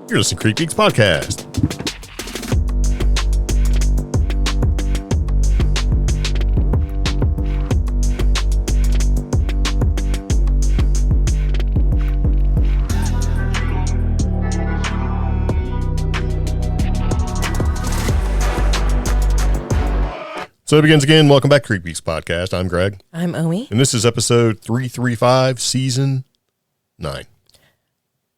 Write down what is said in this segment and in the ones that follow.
You're listening to CreepGeeks Podcast. So it begins again. Welcome back to CreepGeeks Podcast. I'm Greg. I'm Omi. And this is episode 335, season 9.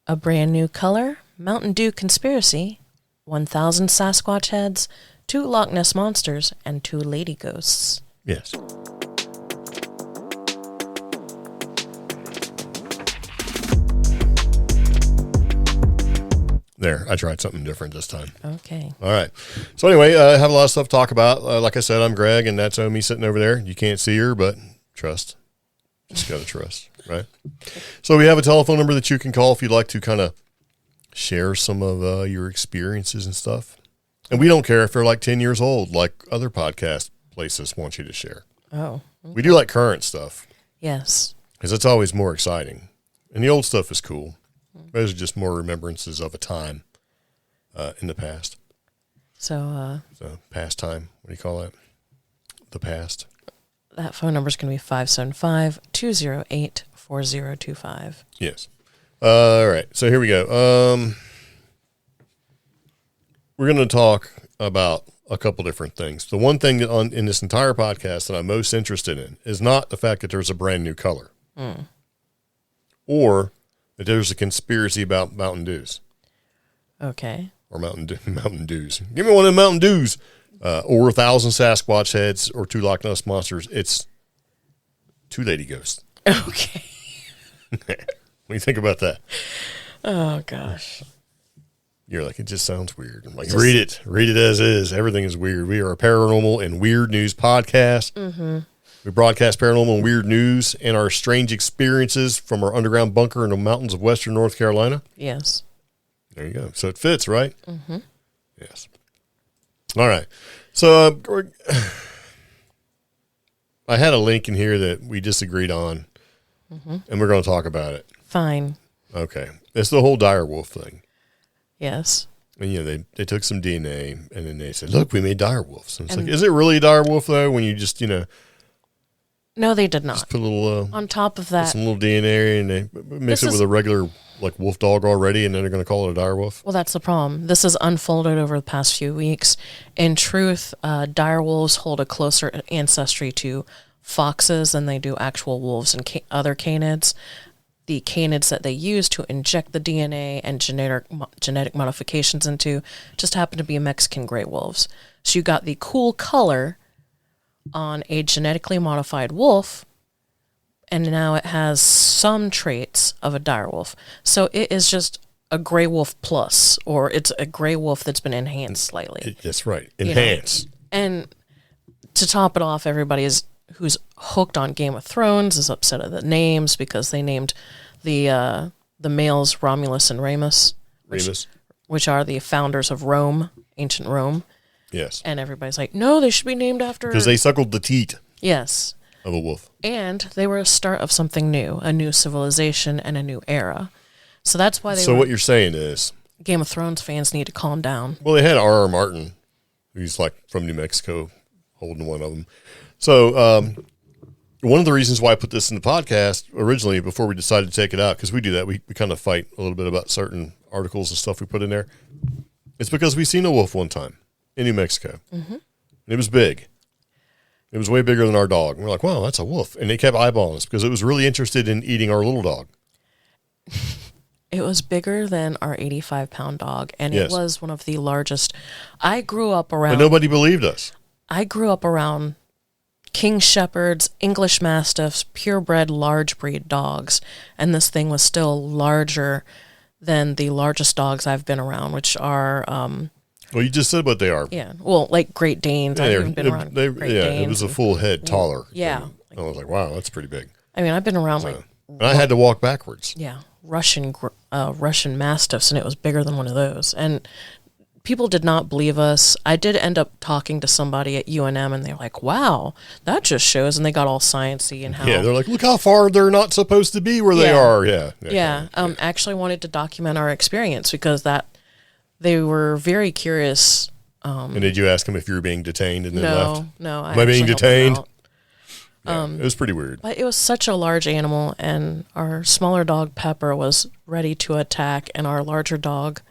A brand new color, Mountain Dew conspiracy, 1,000 Sasquatch heads, 2 Lochness monsters, and 2 lady ghosts. Yes. There, I tried something different this time. Okay. All right. So anyway, I have a lot of stuff to talk about. Like I said, I'm Greg, and that's Omi sitting over there. You can't see her, but trust. Just got to trust, right? So we have a telephone number that you can call if you'd like to kind of share some of your experiences and stuff. And we don't care if they're like 10 years old, like other podcast places want you to share. Oh. Okay. We do like current stuff. Yes. Because it's always more exciting. And the old stuff is cool. Those are just more remembrances of a time in the past. So past time. What do you call that? The past. That phone number is going to be 575-208-4025. Yes. All right. So here we go. We're going to talk about a couple different things. The one thing that in this entire podcast that I'm most interested in is not the fact that there's a brand new color. Or that there's a conspiracy about Mountain Dews. Okay. Or Mountain Dews. Give me one of the Mountain Dews. Or 1,000 Sasquatch heads or 2 Loch Ness monsters. It's 2 lady ghosts. Okay. What do you think about that? Oh, gosh. You're like, it just sounds weird. I'm like, read it. Read it as is. Everything is weird. We are a paranormal and weird news podcast. Mm-hmm. We broadcast paranormal and weird news and our strange experiences from our underground bunker in the mountains of western North Carolina. Yes. There you go. So it fits, right? Mm-hmm. Yes. All right. So I had a link in here that we disagreed on, and we're going to talk about it. Fine. Okay. It's the whole direwolf thing. Yes. And, you know, they took some DNA, and then they said, look, we made direwolves. And it's like, is it really a direwolf, though, when you just, No, they did not. just put a little, On top of that, some little DNA, and they mix it with a regular, like, wolf dog already, and then they're going to call it a direwolf? well, that's the problem. This has unfolded over the past few weeks. In truth, direwolves hold a closer ancestry to foxes than they do actual wolves and other canids. The canids that they use to inject the DNA and genetic modifications into just happen to be Mexican gray wolves. So you got the cool color on a genetically modified wolf, and now it has some traits of a direwolf. So it is just a gray wolf plus, or it's a gray wolf that's been enhanced slightly. That's right. Enhance. And to top it off, everybody who's hooked on Game of Thrones is upset at the names because they named the males Romulus and Remus, which are the founders of Rome, ancient Rome. Yes. And everybody's like, no, they should be named after... Because they suckled the teat. Yes. Of a wolf. And they were a start of something new, a new civilization and a new era. So that's why So what you're saying is... Game of Thrones fans need to calm down. Well, they had R.R. Martin, who's like from New Mexico, holding one of them. So one of the reasons why I put this in the podcast originally, before we decided to take it out, because we do that, we kind of fight a little bit about certain articles and stuff we put in there. It's because we seen a wolf one time in New Mexico. Mm-hmm. And it was big. It was way bigger than our dog. And we're like, wow, that's a wolf. And they kept eyeballing us because it was really interested in eating our little dog. It was bigger than our 85-pound dog, and Yes. It was one of the largest. I grew up around... But nobody believed us. I grew up around King Shepherds, English Mastiffs, purebred large breed dogs, and this thing was still larger than the largest dogs I've been around, which are... Well, you just said what they are. yeah, well, like Great Danes. Yeah, I've even been around Great Danes. It was a full head taller. Yeah. I was like, wow, that's pretty big. I mean, I've been around And I had to walk backwards. Yeah, Russian Mastiffs, and it was bigger than one of those. And people did not believe us. I did end up talking to somebody at UNM, and they're like, wow, that just shows. And they got all sciencey and how. Yeah, they're like, look how far they're not supposed to be where they are. Yeah. Yeah. Actually wanted to document our experience because that they were very curious. And did you ask them if you were being detained and then left? No. Am I being detained? Yeah, it was pretty weird. But it was such a large animal, and our smaller dog, Pepper, was ready to attack, and our larger dog,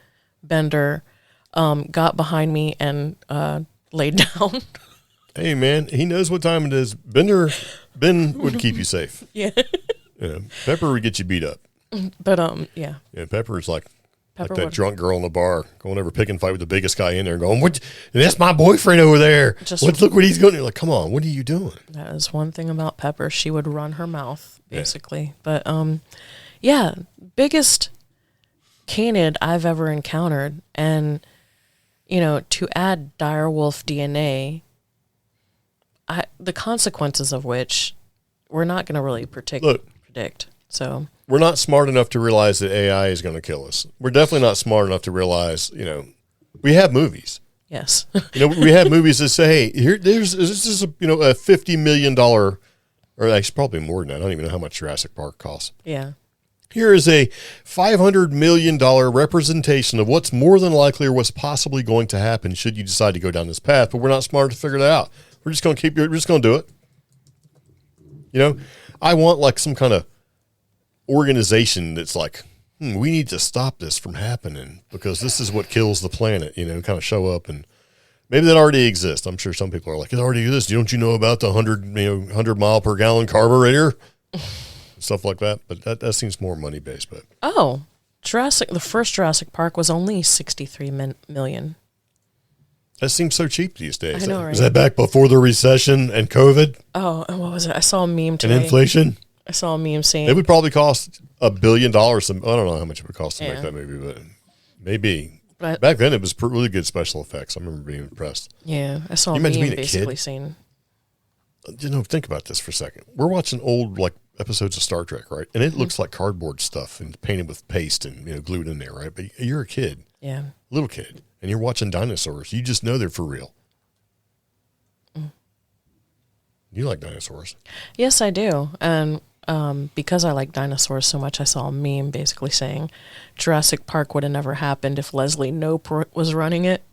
Bender, got behind me and laid down. Hey, man, he knows what time it is. Ben would keep you safe. Yeah. Pepper would get you beat up. But, yeah. Yeah, Pepper's like Pepper that would- drunk girl in the bar going over pick and fight with the biggest guy in there and going, "What? That's my boyfriend over there. Look what he's going to do." Like, come on, what are you doing? That is one thing about Pepper. She would run her mouth, basically. Yeah. But, yeah, biggest canid I've ever encountered. And, to add direwolf DNA, the consequences of which we're not going to really predict. So we're not smart enough to realize that AI is going to kill us. We're definitely not smart enough to realize, we have movies. Yes. We have movies that say, hey, this is a $50 million, or actually probably more than that. I don't even know how much Jurassic Park costs. Yeah. Here is a $500 million representation of what's more than likely or what's possibly going to happen should you decide to go down this path, but we're not smart to figure it out. We're just going to we're just going to do it. I want like some kind of organization that's like, we need to stop this from happening because this is what kills the planet, kind of show up. And maybe that already exists. I'm sure some people are like, it already exists. Don't you know about the 100 mile per gallon carburetor? Stuff like that. But that seems more money based. But the first Jurassic Park was only $63 million. That seems so cheap these days. I know, right? Is that back before the recession and COVID? Oh, and what was it? I saw a meme today. And inflation? I saw a meme saying it would probably cost $1 billion. I don't know how much it would cost to make that movie, but maybe. But back then, it was really good special effects. I remember being impressed. Yeah, I saw a meme basically saying. Think about this for a second. We're watching old episodes of Star Trek, right? And it looks like cardboard stuff and painted with paste and glued in there, right? But you're a kid, little kid, and you're watching dinosaurs. You just know they're for real. You like dinosaurs? Yes, I do, and because I like dinosaurs so much, I saw a meme basically saying Jurassic Park would have never happened if Leslie Knope was running it.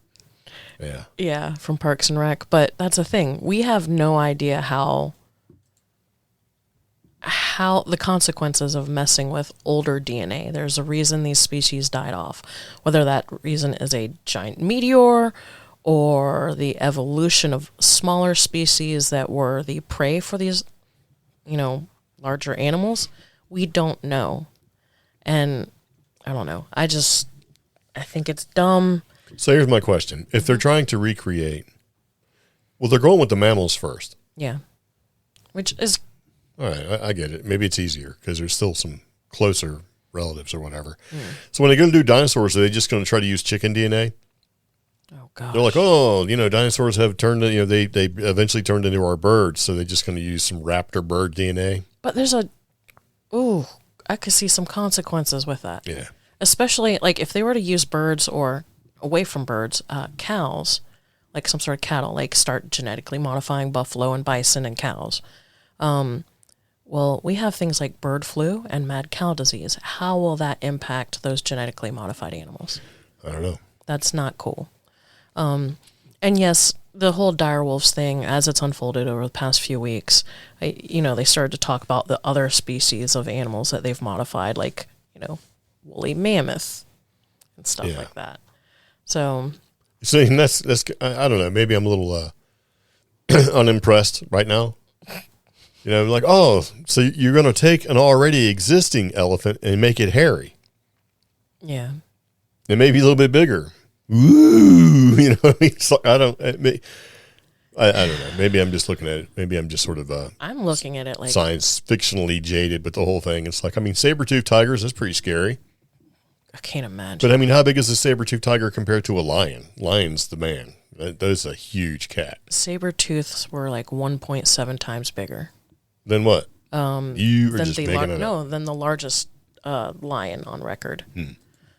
Yeah. Yeah, from Parks and Rec. But that's the thing. We have no idea how the consequences of messing with older DNA. There's a reason these species died off. Whether that reason is a giant meteor or the evolution of smaller species that were the prey for these, larger animals, we don't know. And I don't know. I think it's dumb. So here's my question. If they're trying to recreate, they're going with the mammals first. Yeah. Which is... All right, I get it. Maybe it's easier because there's still some closer relatives or whatever. So when they go to do dinosaurs, are they just going to try to use chicken DNA? Oh, gosh. They're like, dinosaurs have turned, they eventually turned into our birds, so they're just going to use some raptor bird DNA. But I could see some consequences with that. Yeah. Especially, if they were to use birds or, away from birds, cows, like some sort of cattle, start genetically modifying buffalo and bison and cows. We have things like bird flu and mad cow disease. How will that impact those genetically modified animals? I don't know. That's not cool. And yes, the whole direwolves thing, as it's unfolded over the past few weeks, they started to talk about the other species of animals that they've modified, woolly mammoth and stuff like that. So that's I don't know. Maybe I'm a little unimpressed right now. So you're going to take an already existing elephant and make it hairy. Yeah. And maybe a little bit bigger. Ooh, it's like, I don't know. Maybe I'm just looking at it. Maybe I'm just sort of I'm looking at it like science fictionally jaded, but the whole thing, it's like, saber-toothed tigers, that's pretty scary. I can't imagine. But how big is a saber-toothed tiger compared to a lion? Lion's the man. That's a huge cat. Saber-tooths were 1.7 times bigger. Then what? You are just making it up. No, than the largest lion on record.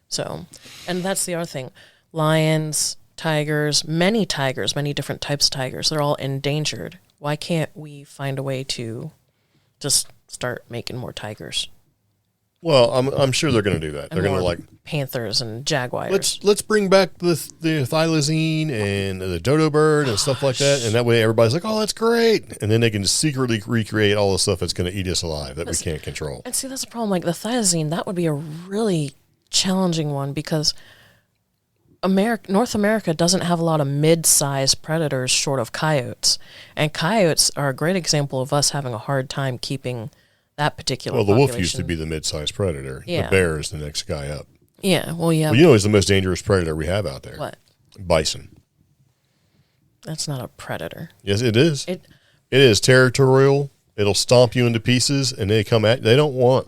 So, and that's the other thing. Lions, tigers, many different types of tigers, they're all endangered. Why can't we find a way to just start making more tigers? Well, I'm sure they're going to do that. They're going to like panthers and jaguars. let's bring back the thylacine and the dodo bird and stuff like that, and that way everybody's like, oh, that's great, and then they can secretly recreate all the stuff that's going to eat us alive that we can't control. And see, that's the problem. Like the thylacine, that would be a really challenging one because North America doesn't have a lot of mid-sized predators short of coyotes, and coyotes are a great example of us having a hard time keeping that particular Well, the population. wolf used to be the mid-sized predator. Yeah. The bear is the next guy up. Yeah, well, yeah. Well, you know who's the most dangerous predator we have out there? What? Bison. That's not a predator. Yes, it is. It It is territorial. It'll stomp you into pieces, and they don't want,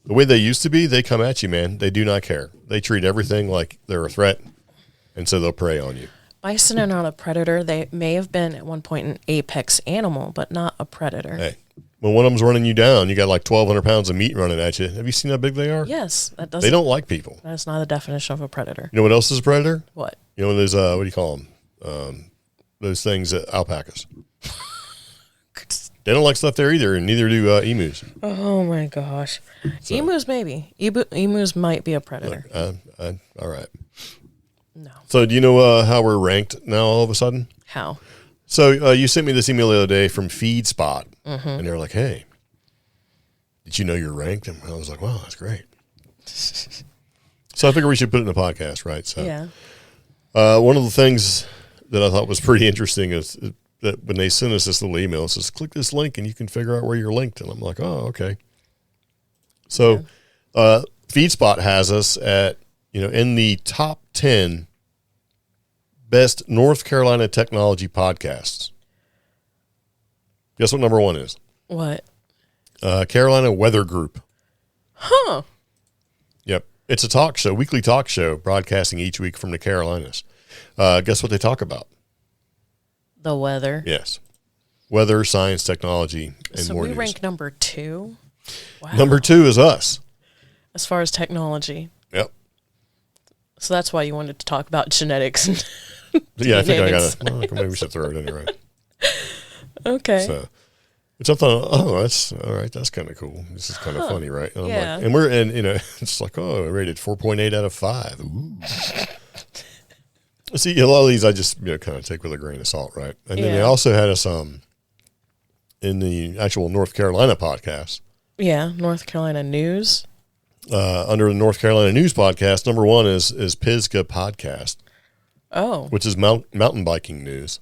the way they used to be, they come at you, man. They do not care. They treat everything like they're a threat, and so they'll prey on you. Bison are not a predator. They may have been at one point an apex animal, but not a predator. Hey, when one of them's running you down, you got like 1,200 pounds of meat running at you. Have you seen how big they are? Yes, that doesn't. They don't like people. That's not the definition of a predator. You know what else is a predator? What? You know those, what do you call them? Those things, alpacas. They don't like stuff there either, and neither do emus. Oh my gosh. So, emus maybe. Emus might be a predator. All right. No. So do you know how we're ranked now all of a sudden? How? So you sent me this email the other day from FeedSpot, and they're like, hey, did you know you're ranked? And I was like, wow, that's great. So I figured we should put it in the podcast, right? So Yeah. one of the things that I thought was pretty interesting is that when they sent us this little email, it says, click this link and you can figure out where you're linked. And I'm like, oh, okay. So FeedSpot has us at, in the top 10 best North Carolina technology podcasts. Guess what number one is? What? Carolina Weather Group. Huh. Yep. It's a talk show, weekly talk show broadcasting each week from the Carolinas. Guess what they talk about? The weather. Yes. Weather, science, technology, and So more we news. rank number 2. Wow. Number 2 is us. As far as technology. Yep. So that's why you wanted to talk about genetics. Yeah, I think I Genetics. got to, maybe we should throw it in there, right? Okay. So, which I thought, oh, that's all right. That's kind of cool. This is kind of funny, right? And I'm Yeah. like, it's like, oh, rated 4.8 out of 5. Ooh. See, a lot of these I just kind of take with a grain of salt, right? And then they also had us in the actual North Carolina podcast. Yeah, North Carolina news. Under the North Carolina News Podcast, number 1 is Pisgah Podcast, Oh, which is mountain biking news.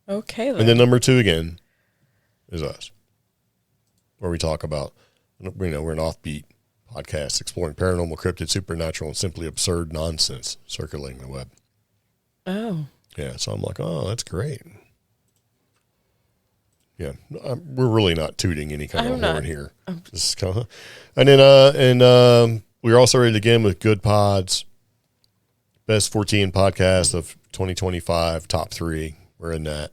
okay then. And then number 2 again is us, where we talk about, we're an offbeat podcast exploring paranormal, cryptid, supernatural, and simply absurd nonsense circulating the web. Oh. Yeah, so I'm like, oh, that's great. Yeah, we're really not tooting any kind of horn here. This is kind of, and then we're also rated again with Good Pods, best 14 podcast of 2025, top 3. We're in that,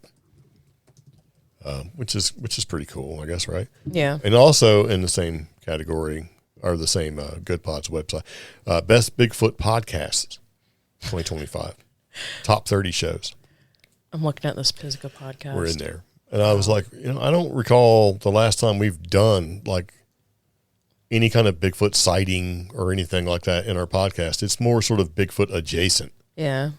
which is pretty cool, I guess, right? Yeah. And also in the same category, or the same Good Pods website, best Bigfoot podcasts, 2025, top 30 shows. I'm looking at this Pisgah podcast. We're in there. And I was like, I don't recall the last time we've done like any kind of Bigfoot sighting or anything like that in our podcast. It's more sort of Bigfoot adjacent. Yeah.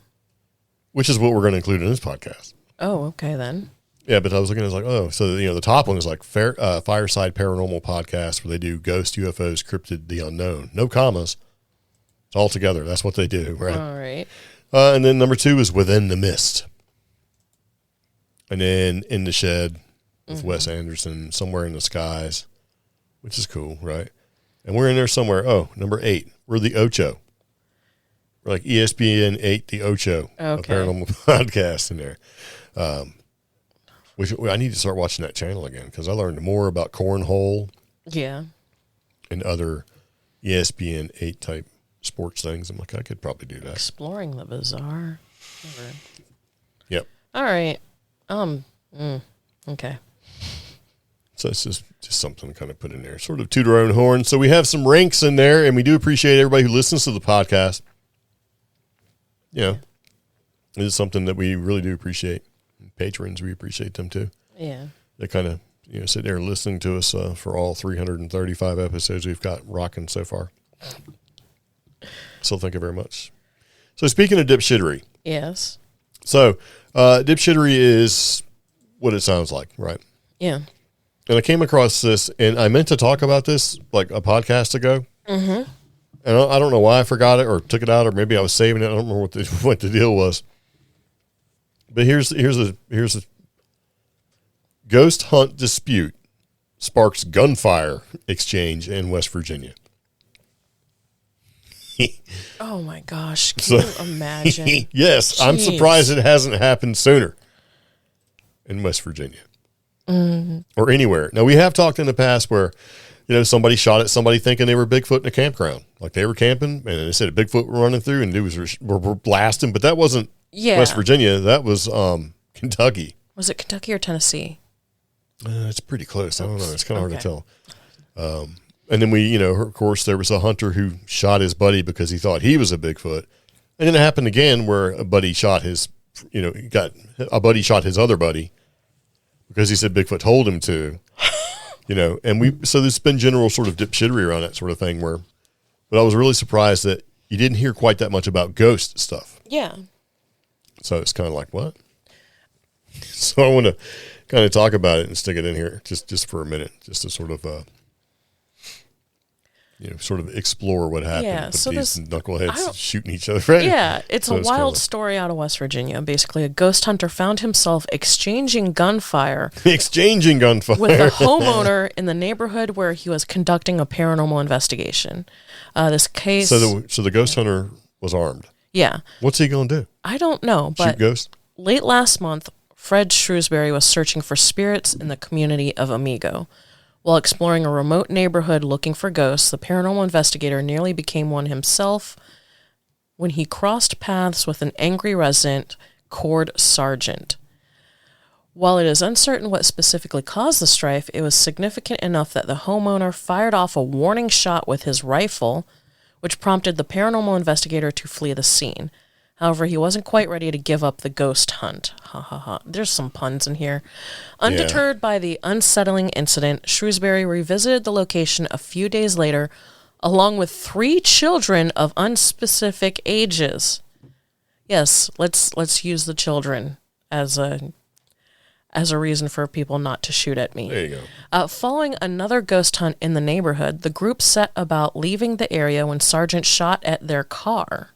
Which is what we're going to include in this podcast. Oh, okay then. Yeah, but I was looking, I was like, oh, so, the top one is like Fireside Paranormal Podcast, where they do ghost, UFOs, cryptid, the unknown. No commas. It's all together. That's what they do, right? All right. And then number 2 is Within the Mist. And then In the Shed with Wes Anderson, Somewhere in the Skies, which is cool, right? And we're in there somewhere. Oh, number 8. We're the Ocho. We're like ESPN 8, the Ocho, a paranormal podcast in there. Which I need to start watching that channel again because I learned more about cornhole. Yeah. And other ESPN 8 type sports things. I'm like, I could probably do that. Exploring the bizarre. Yep. All right. Okay. So it's just something to kind of put in there, sort of toot our own horn. So we have some ranks in there, and we do appreciate everybody who listens to the podcast. It is something that we really do appreciate. Patrons, we appreciate them too. Yeah. They kind of sit there listening to us for all 335 episodes we've got rocking so far. So thank you very much. So speaking of dipshittery. Yes. So dipshittery is what it sounds like, right? Yeah. And I came across this, and I meant to talk about this like a podcast ago. Mm-hmm. And I don't know why I forgot it or took it out, or maybe I was saving it. I don't remember what the deal was. But here's a ghost hunt dispute sparks gunfire exchange in West Virginia. Oh my gosh! Can you imagine? Yes, Jeez. I'm surprised it hasn't happened sooner in West Virginia or anywhere. Now, we have talked in the past where somebody shot at somebody thinking they were Bigfoot in a campground, like they were camping, and they said a Bigfoot were running through, and dudes were blasting, but that wasn't West Virginia. That was Kentucky. Was it Kentucky or Tennessee? It's pretty close. I don't know. It's kind of hard to tell. And then of course, there was a hunter who shot his buddy because he thought he was a Bigfoot. And then it happened again where a buddy shot his shot his other buddy because he said Bigfoot told him to, so there's been general sort of dipshittery around that sort of thing but I was really surprised that you didn't hear quite that much about ghost stuff. Yeah. So it's kind of like, what? So I want to kind of talk about it and stick it in here just for a minute, just to sort of, sort of explore what happened. Yeah, with so these knuckleheads shooting each other. Right? Yeah, it's so a wild story out of West Virginia. Basically, a ghost hunter found himself exchanging gunfire with a homeowner in the neighborhood where he was conducting a paranormal investigation. This case... So the ghost hunter was armed. Yeah. What's he going to do? I don't know, but shoot ghosts? Late last month, Fred Shrewsbury was searching for spirits in the community of Amigo. While exploring a remote neighborhood looking for ghosts, the paranormal investigator nearly became one himself when he crossed paths with an angry resident, Cord Sargent. While it is uncertain what specifically caused the strife, it was significant enough that the homeowner fired off a warning shot with his rifle, which prompted the paranormal investigator to flee the scene. However, he wasn't quite ready to give up the ghost hunt. Ha ha ha. There's some puns in here. Undeterred by the unsettling incident, Shrewsbury revisited the location a few days later, along with 3 children of unspecific ages. Yes, let's use the children as a reason for people not to shoot at me. There you go. Following another ghost hunt in the neighborhood, the group set about leaving the area when Sargent shot at their car.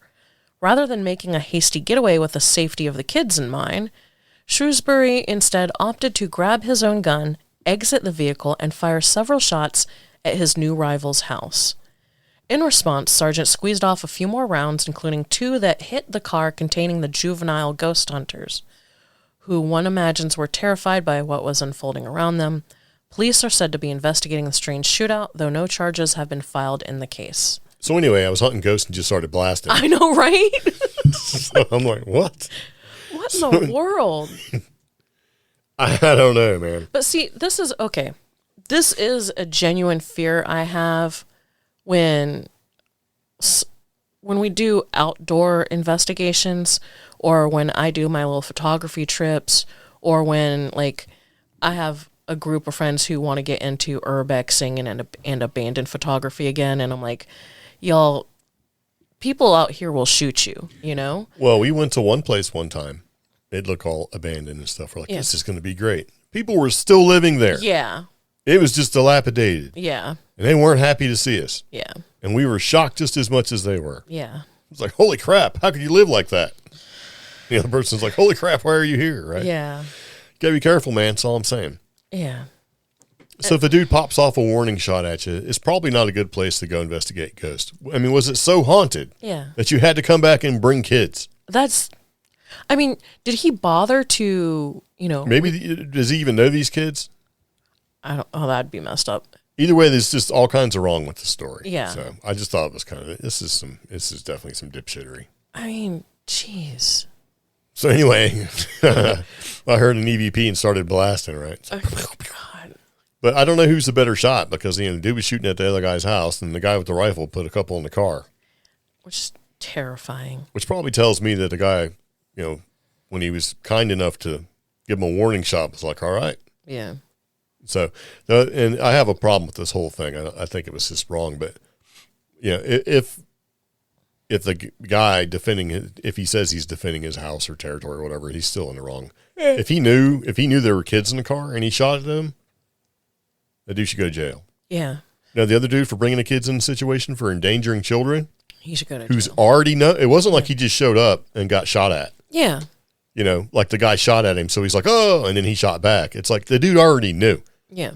Rather than making a hasty getaway with the safety of the kids in mind, Shrewsbury instead opted to grab his own gun, exit the vehicle, and fire several shots at his new rival's house. In response, Sargent squeezed off a few more rounds, including 2 that hit the car containing the juvenile ghost hunters, who one imagines were terrified by what was unfolding around them. Police are said to be investigating the strange shootout, though no charges have been filed in the case. So anyway, I was hunting ghosts and just started blasting. I know, right? So I'm like, what? What in the world? I don't know, man. But see, this is okay. This is a genuine fear I have when we do outdoor investigations, or when I do my little photography trips, or when I have a group of friends who want to get into urbexing and abandoned photography again, and I'm like, y'all, people out here will shoot you, Well, we went to one place one time. It looked all abandoned and stuff. We're like, this is going to be great. People were still living there. Yeah. It was just dilapidated. Yeah. And they weren't happy to see us. Yeah. And we were shocked just as much as they were. Yeah. It was like, holy crap, how could you live like that? The other person's like, holy crap, why are you here, right? Yeah. Gotta be careful, man. That's all I'm saying. Yeah. So if a dude pops off a warning shot at you, it's probably not a good place to go investigate ghosts. I mean, was it so haunted that you had to come back and bring kids? Did he bother to, Maybe, does he even know these kids? That'd be messed up. Either way, there's just all kinds of wrong with the story. Yeah. So I just thought it was this is definitely some dipshittery. Jeez. So anyway, I heard an EVP and started blasting, right? So, oh, God. But I don't know who's the better shot, because the dude was shooting at the other guy's house, and the guy with the rifle put a couple in the car. Which is terrifying. Which probably tells me that the guy, when he was kind enough to give him a warning shot, was like, all right. Yeah. So, and I have a problem with this whole thing. I think it was just wrong, but if the guy if he says he's defending his house or territory or whatever, he's still in the wrong. If he knew there were kids in the car and he shot at them, that dude should go to jail. Yeah. Now the other dude for bringing the kids in the situation for endangering children, he should go to who's jail. already it wasn't like he just showed up and got shot at. Yeah. Like the guy shot at him, so he's like, oh, and then he shot back. It's like the dude already knew. Yeah.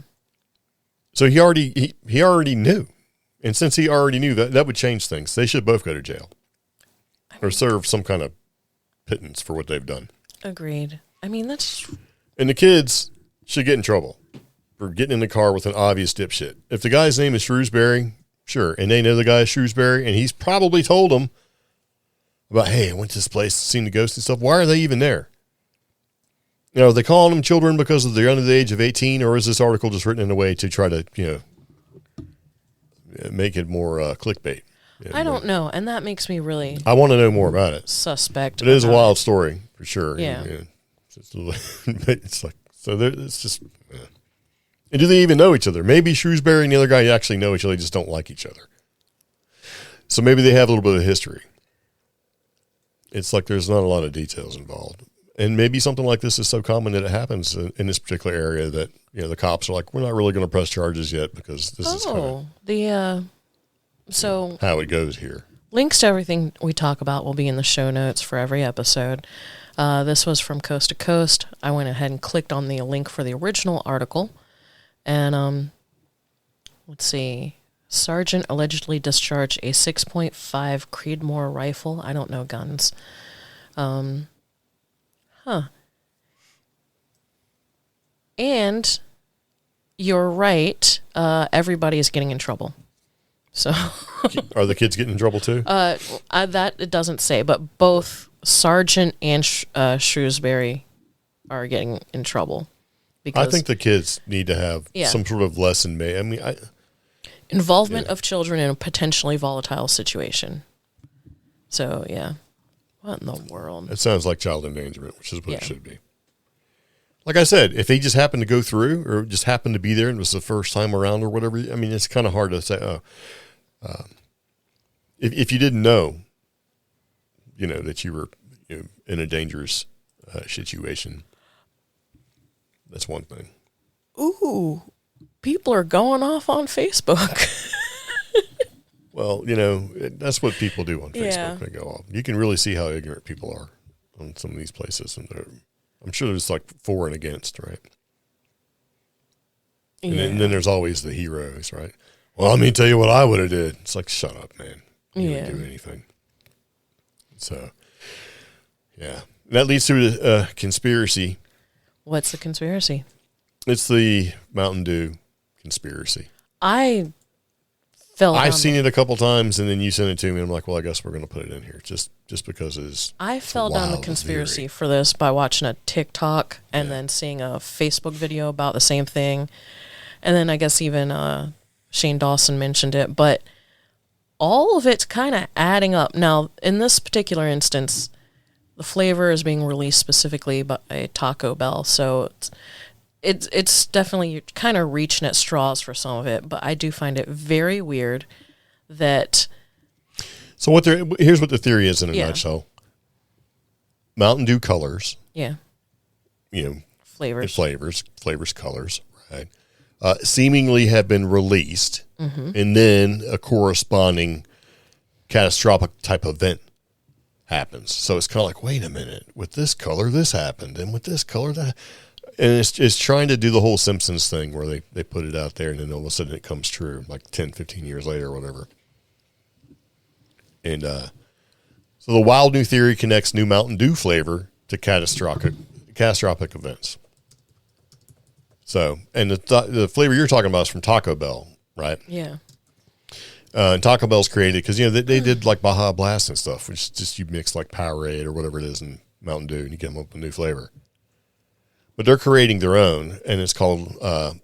So he already knew. And since he already knew, that would change things. They should both go to jail or serve some kind of pittance for what they've done. Agreed. I mean, that's... And the kids should get in trouble for getting in the car with an obvious dipshit. If the guy's name is Shrewsbury, sure, and they know the guy is Shrewsbury, and he's probably told them about, hey, I went to this place, seen the ghost and stuff. Why are they even there? Are they calling them children because they're under the age of 18, or is this article just written in a way to try to, make it more clickbait? I don't know, and that makes me really... I want to know more about it. Suspect. It is a wild story, for sure. Yeah. It's like, so it's just... Yeah. And do they even know each other? Maybe Shrewsbury and the other guy actually know each other, they just don't like each other. So maybe they have a little bit of history. It's like there's not a lot of details involved. And maybe something like this is so common that it happens in this particular area that, the cops are like, we're not really going to press charges yet because this is kind of so how it goes here. Links to everything we talk about will be in the show notes for every episode. This was from Coast to Coast. I went ahead and clicked on the link for the original article. And let's see. Sergeant allegedly discharged a 6.5 Creedmoor rifle. I don't know guns. And you're right. Everybody is getting in trouble. So are the kids getting in trouble too? That it doesn't say, but both Sergeant and Shrewsbury are getting in trouble. Because I think the kids need to have some sort of lesson made. I mean, involvement of children in a potentially volatile situation. So, yeah. What in the world? It sounds like child endangerment, which is what it should be. Like I said, if he just happened to go through or just happened to be there and it was the first time around or whatever, I mean, it's kind of hard to say, if you didn't know, that you were in a dangerous situation, that's one thing. Ooh, people are going off on Facebook. Well, that's what people do on Facebook. Yeah. They go off. You can really see how ignorant people are on some of these places. And I'm sure there's like for and against, right? And, then there's always the heroes, right? Well, let me tell you what I would have did. It's like, shut up, man. You didn't do anything. So, yeah. That leads to a conspiracy. What's the conspiracy? It's the Mountain Dew conspiracy. I've seen it a couple times, and then you sent it to me, and I'm like, well, I guess we're going to put it in here just because it's I fell down the conspiracy theory for this by watching a TikTok and then seeing a Facebook video about the same thing. And then I guess even Shane Dawson mentioned it. But all of it's kind of adding up. Now, in this particular instance, the flavor is being released specifically by Taco Bell. So it's definitely kind of reaching at straws for some of it. But I do find it very weird that... So here's what the theory is in a nutshell. Mountain Dew colors. Yeah. Flavors, colors, right? Seemingly have been released, and then a corresponding catastrophic type event happens. So it's kind of like, wait a minute, with this color, this happened, and with this color, that... And it's trying to do the whole Simpsons thing where they put it out there, and then all of a sudden it comes true, like 10, 15 years later or whatever. And so the wild new theory connects new Mountain Dew flavor to catastrophic events. So, and the flavor you're talking about is from Taco Bell, right? Yeah. And Taco Bell's created because they did like Baja Blast and stuff, which is just you mix like Powerade or whatever it is in Mountain Dew, and you come up with a new flavor. But they're creating their own, and it's called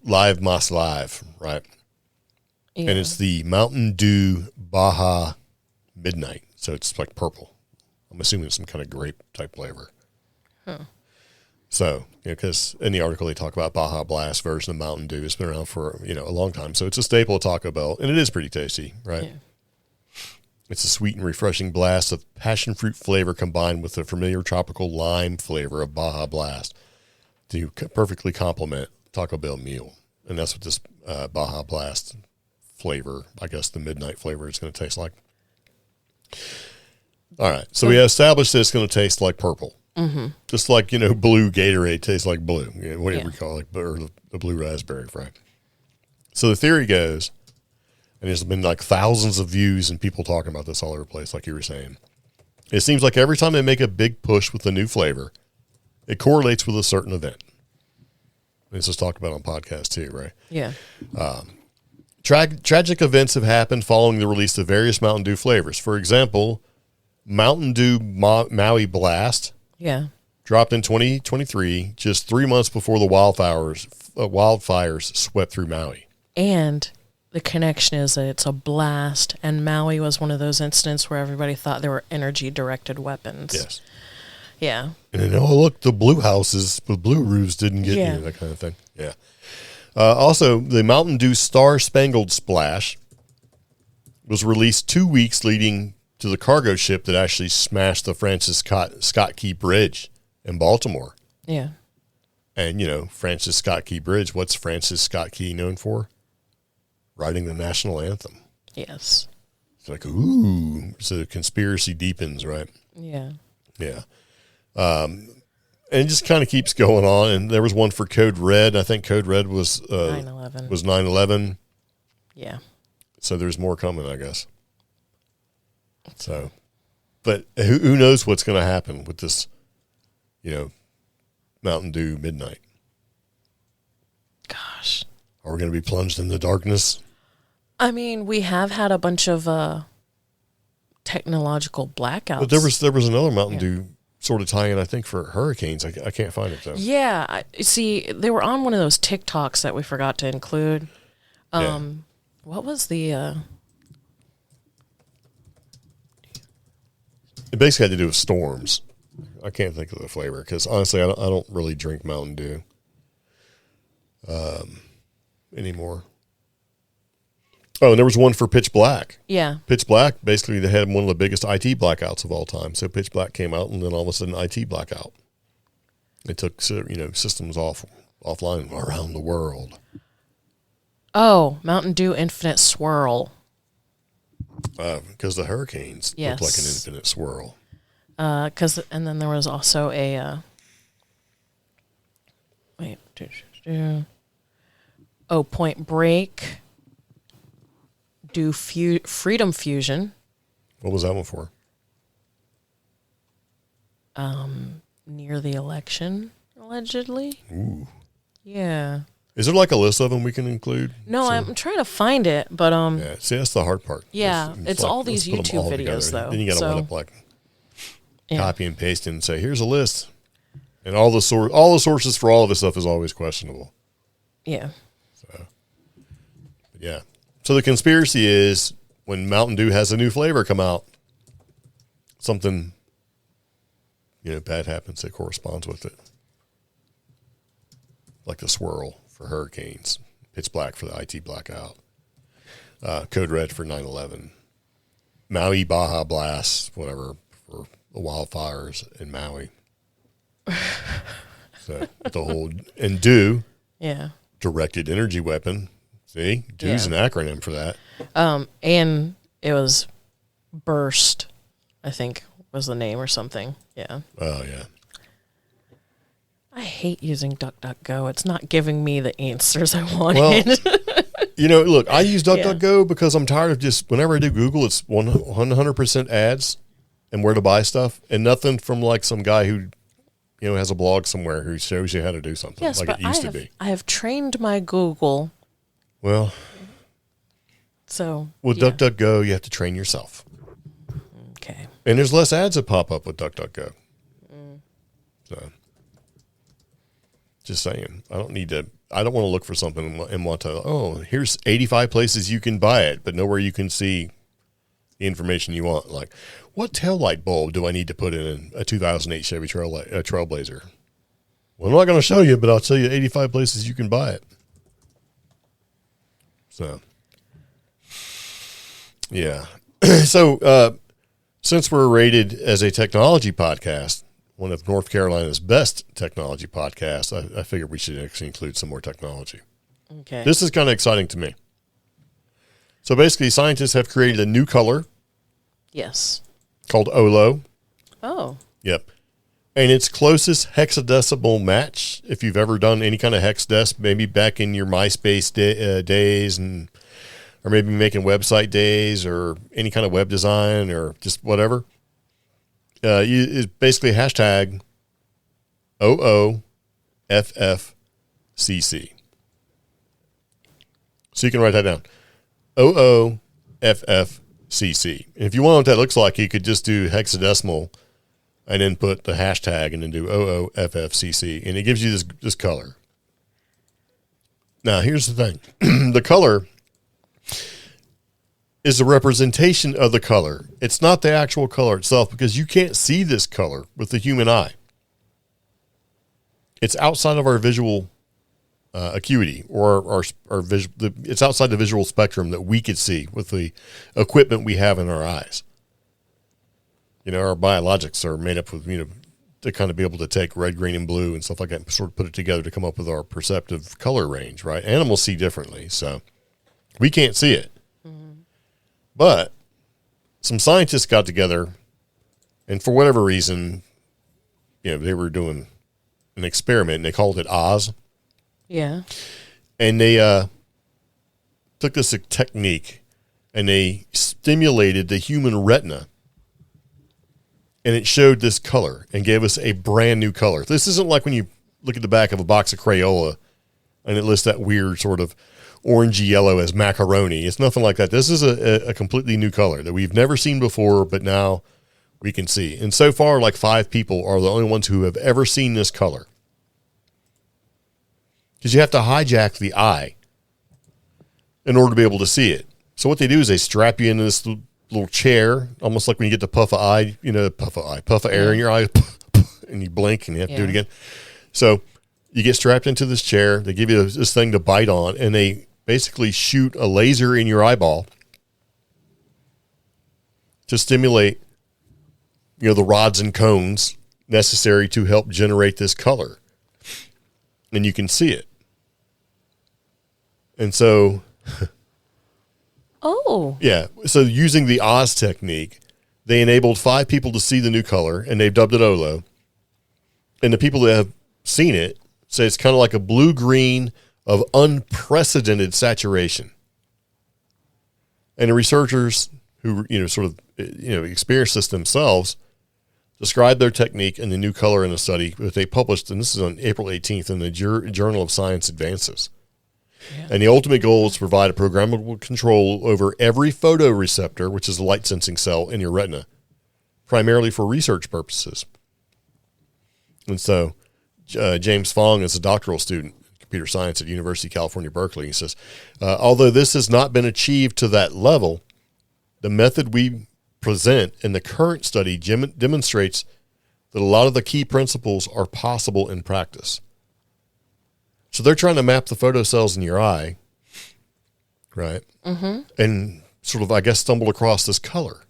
Live Mas Live, right? Yeah. And it's the Mountain Dew Baja Midnight, so it's like purple. I'm assuming it's some kind of grape type flavor. Huh. So, because in the article they talk about Baja Blast version of Mountain Dew. It's been around for, a long time. So it's a staple of Taco Bell, and it is pretty tasty, right? Yeah. It's a sweet and refreshing blast of passion fruit flavor combined with the familiar tropical lime flavor of Baja Blast to perfectly complement Taco Bell meal. And that's what this Baja Blast flavor, I guess the midnight flavor, is going to taste like. All right. So we established that it's going to taste like purple. Mm-hmm. Just like, blue Gatorade tastes like blue, whatever you call it, or the blue raspberry, right? So the theory goes, and there's been like thousands of views and people talking about this all over the place, like you were saying. It seems like every time they make a big push with a new flavor, it correlates with a certain event. This is talked about on podcasts too, right? Yeah. Tragic events have happened following the release of various Mountain Dew flavors. For example, Mountain Dew Maui Blast dropped in 2023, just 3 months before the wildfires swept through Maui. And the connection is that it's a blast, and Maui was one of those incidents where everybody thought there were energy-directed weapons. Yes. Yeah. And then, look, the blue houses, the blue roofs didn't get you, that kind of thing. Yeah. Also, the Mountain Dew Star Spangled Splash was released 2 weeks leading to the cargo ship that actually smashed the Francis Scott Key Bridge in Baltimore. Yeah. And, Francis Scott Key Bridge, what's Francis Scott Key known for? Writing the national anthem. Yes. It's like, ooh, so the conspiracy deepens, right? Yeah. Yeah. And it just kind of keeps going on. And there was one for Code Red. I think Code Red was 9/11. Was 9/11. Yeah. So there's more coming, I guess. So, but who knows what's going to happen with this, Mountain Dew Midnight. Gosh. Are we going to be plunged in the darkness? I mean, we have had a bunch of technological blackouts. But there was another Mountain Dew sort of tie-in, I think, for hurricanes. I can't find it, though. Yeah. See, they were on one of those TikToks that we forgot to include. What was the... It basically had to do with storms. I can't think of the flavor because, honestly, I don't really drink Mountain Dew anymore. Oh, and there was one for Pitch Black. Yeah. Pitch Black, basically, they had one of the biggest IT blackouts of all time. So Pitch Black came out, and then all of a sudden, IT blackout. It took, systems offline around the world. Oh, Mountain Dew Infinite Swirl. Because the hurricanes looked like an infinite swirl. And then there was also a... Point Break... Do Freedom Fusion. What was that one for? Near the election, allegedly. Ooh. Yeah. Is there like a list of them we can include? No, I'm trying to find it, but yeah, see, that's the hard part. Yeah, it's all these YouTube videos though. Then you got to end up copy and paste and say, "Here's a list," and all the sources for all of this stuff is always questionable. Yeah. Yeah. So the conspiracy is when Mountain Dew has a new flavor come out, something, bad happens that corresponds with it. Like the swirl for hurricanes, Pitch Black for the IT blackout, Code Red for 9/11, Maui Baja Blast, whatever, for the wildfires in Maui. So the whole, and Dew, directed energy weapon. See, Dew's an acronym for that. And it was Burst, I think was the name or something. Yeah. Oh, yeah. I hate using DuckDuckGo. It's not giving me the answers I wanted. Well, look, I use DuckDuckGo because I'm tired of just, whenever I do Google, it's 100% ads and where to buy stuff and nothing from like some guy who, has a blog somewhere who shows you how to do something like it used to be. I have trained my Google. Well, so with DuckDuckGo, you have to train yourself. Okay. And there's less ads that pop up with DuckDuckGo. So, just saying, I don't want to look for something and want to, here's 85 places you can buy it, but nowhere you can see the information you want. Like, what taillight bulb do I need to put in a 2008 Chevy Trailblazer? Well, I'm not going to show you, but I'll tell you 85 places you can buy it. So, yeah. So, since we're rated as a technology podcast, one of North Carolina's best technology podcasts, I figured we should actually include some more technology. Okay. This is kind of exciting to me. So basically, scientists have created a new color. Yes. Called Olo. Oh. Yep. And its closest hexadecimal match, if you've ever done any kind of hexadec, maybe back in your MySpace days, or maybe making website days or any kind of web design or just whatever, it's basically hashtag OOFFCC. So you can write that down. OOFFCC. And if you want what that looks like, you could just do hexadecimal and then put the hashtag and then do OOFFCC. And it gives you this color. Now, here's the thing. The color is a representation of the color. It's not the actual color itself because you can't see this color with the human eye. It's outside of our visual acuity or our visual. It's outside the visual spectrum that we could see with the equipment we have in our eyes. You know, our biologics are made up with, to kind of be able to take red, green, and blue and stuff like that and sort of put it together to come up with our perceptive color range, right? Animals see differently, so we can't see it. Mm-hmm. But some scientists got together, and for whatever reason, they were doing an experiment, and they called it Oz. Yeah. And they took this technique, and they stimulated the human retina, and it showed this color and gave us a brand new color. This isn't like when you look at the back of a box of Crayola and it lists that weird sort of orangey yellow as macaroni. It's nothing like that. This is a completely new color that we've never seen before, but now we can see. And so far, like 5 people are the only ones who have ever seen this color. Because you have to hijack the eye in order to be able to see it. So what they do is they strap you into this little chair, almost like when you get the puff of air in your eye, and you blink and you have to do it again. So you get strapped into this chair. They give you this thing to bite on, and they basically shoot a laser in your eyeball to stimulate, the rods and cones necessary to help generate this color. And you can see it. And so... Oh. Yeah. So using the Oz technique, they enabled 5 people to see the new color, and they've dubbed it Olo. And the people that have seen it say it's kind of like a blue-green of unprecedented saturation. And the researchers who, experienced this themselves described their technique and the new color in the study that they published, and this is on April 18th in the Journal of Science Advances. Yeah. And the ultimate goal is to provide a programmable control over every photoreceptor, which is a light sensing cell in your retina, primarily for research purposes. And so James Fong is a doctoral student in computer science at University of California, Berkeley. He says, although this has not been achieved to that level, the method we present in the current study demonstrates that a lot of the key principles are possible in practice. So they're trying to map the photocells in your eye, right? Mm-hmm. And sort of, I guess, stumbled across this color.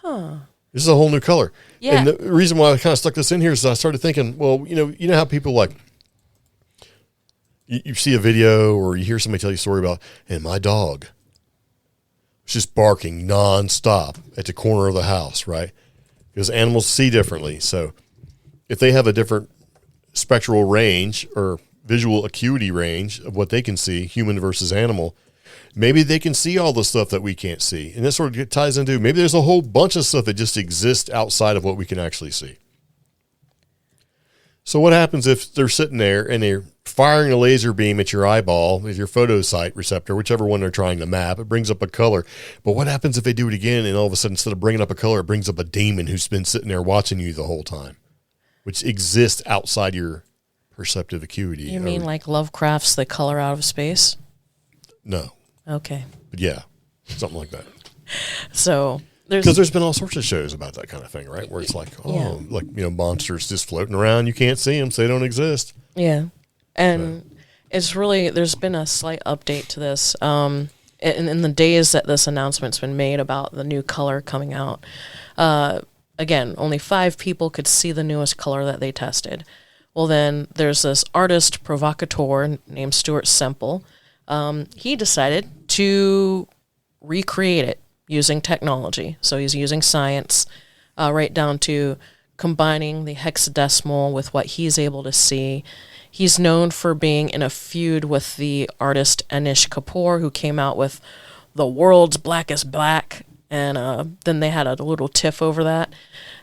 Huh. This is a whole new color. Yeah. And the reason why I kind of stuck this in here is I started thinking, well, you know how people like, you see a video or you hear somebody tell you a story about, and my dog was just barking nonstop at the corner of the house, right? Because animals see differently. So if they have a different spectral range or visual acuity range of what they can see, human versus animal, maybe they can see all the stuff that we can't see. And this sort of ties into, maybe there's a whole bunch of stuff that just exists outside of what we can actually see. So what happens if they're sitting there and they're firing a laser beam at your eyeball, with your photosite receptor, whichever one they're trying to map, it brings up a color. But what happens if they do it again and all of a sudden, instead of bringing up a color, it brings up a demon who's been sitting there watching you the whole time, which exists outside your perceptive acuity. You mean like Lovecraft's The Color Out of Space? No. Okay. But yeah, something like that. So Because there's been all sorts of shows about that kind of thing, right? Where it's like, monsters just floating around. You can't see them, so they don't exist. Yeah. And it's really, there's been a slight update to this. In the days that this announcement's been made about the new color coming out, again, only 5 people could see the newest color that they tested. Well, then there's this artist provocateur named Stuart Semple. He decided to recreate it using technology. So he's using science, right down to combining the hexadecimal with what he's able to see. He's known for being in a feud with the artist Anish Kapoor, who came out with The World's Blackest Black, and then they had a little tiff over that.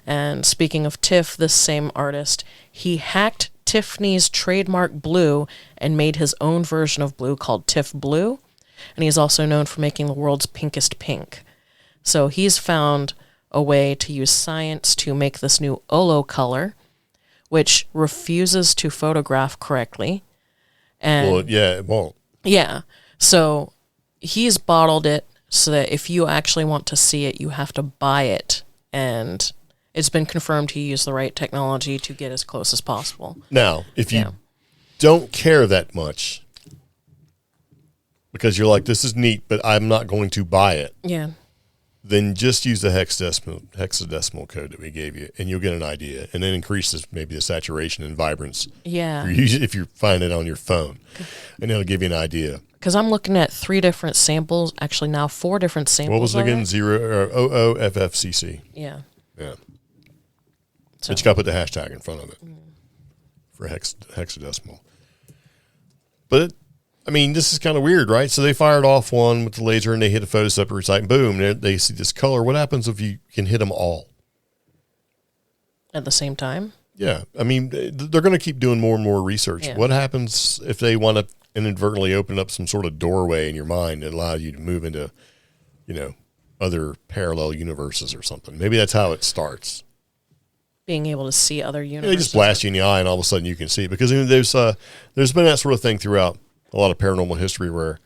And speaking of tiff, this same artist, he hacked Tiffany's trademark blue and made his own version of blue called Tiff Blue, and he's also known for making the world's pinkest pink. So he's found a way to use science to make this new Olo color, which refuses to photograph correctly. And it won't. Yeah. So he's bottled it so that if you actually want to see it, you have to buy it. And it's been confirmed he used the right technology to get as close as possible. Now, if you don't care that much, because you're like, this is neat, but I'm not going to buy it. Yeah. Then just use the hexadecimal code that we gave you, and you'll get an idea. And then increase maybe the saturation and vibrance. Yeah. If you find it on your phone, and it'll give you an idea. Because I'm looking at 3 different samples, actually now 4 different samples. What was it again? OOFFCC. Yeah. Yeah. So. But you got to put the hashtag in front of it for hexadecimal. But this is kind of weird, right? So they fired off one with the laser and they hit a photo separate site and boom, they see this color. What happens if you can hit them all? At the same time? Yeah. They're going to keep doing more and more research. Yeah. What happens if they want to inadvertently open up some sort of doorway in your mind that allows you to move into, other parallel universes or something? Maybe that's how it starts. Being able to see other universes. They just blast you in the eye and all of a sudden you can see it. Because there's been that sort of thing throughout a lot of paranormal history where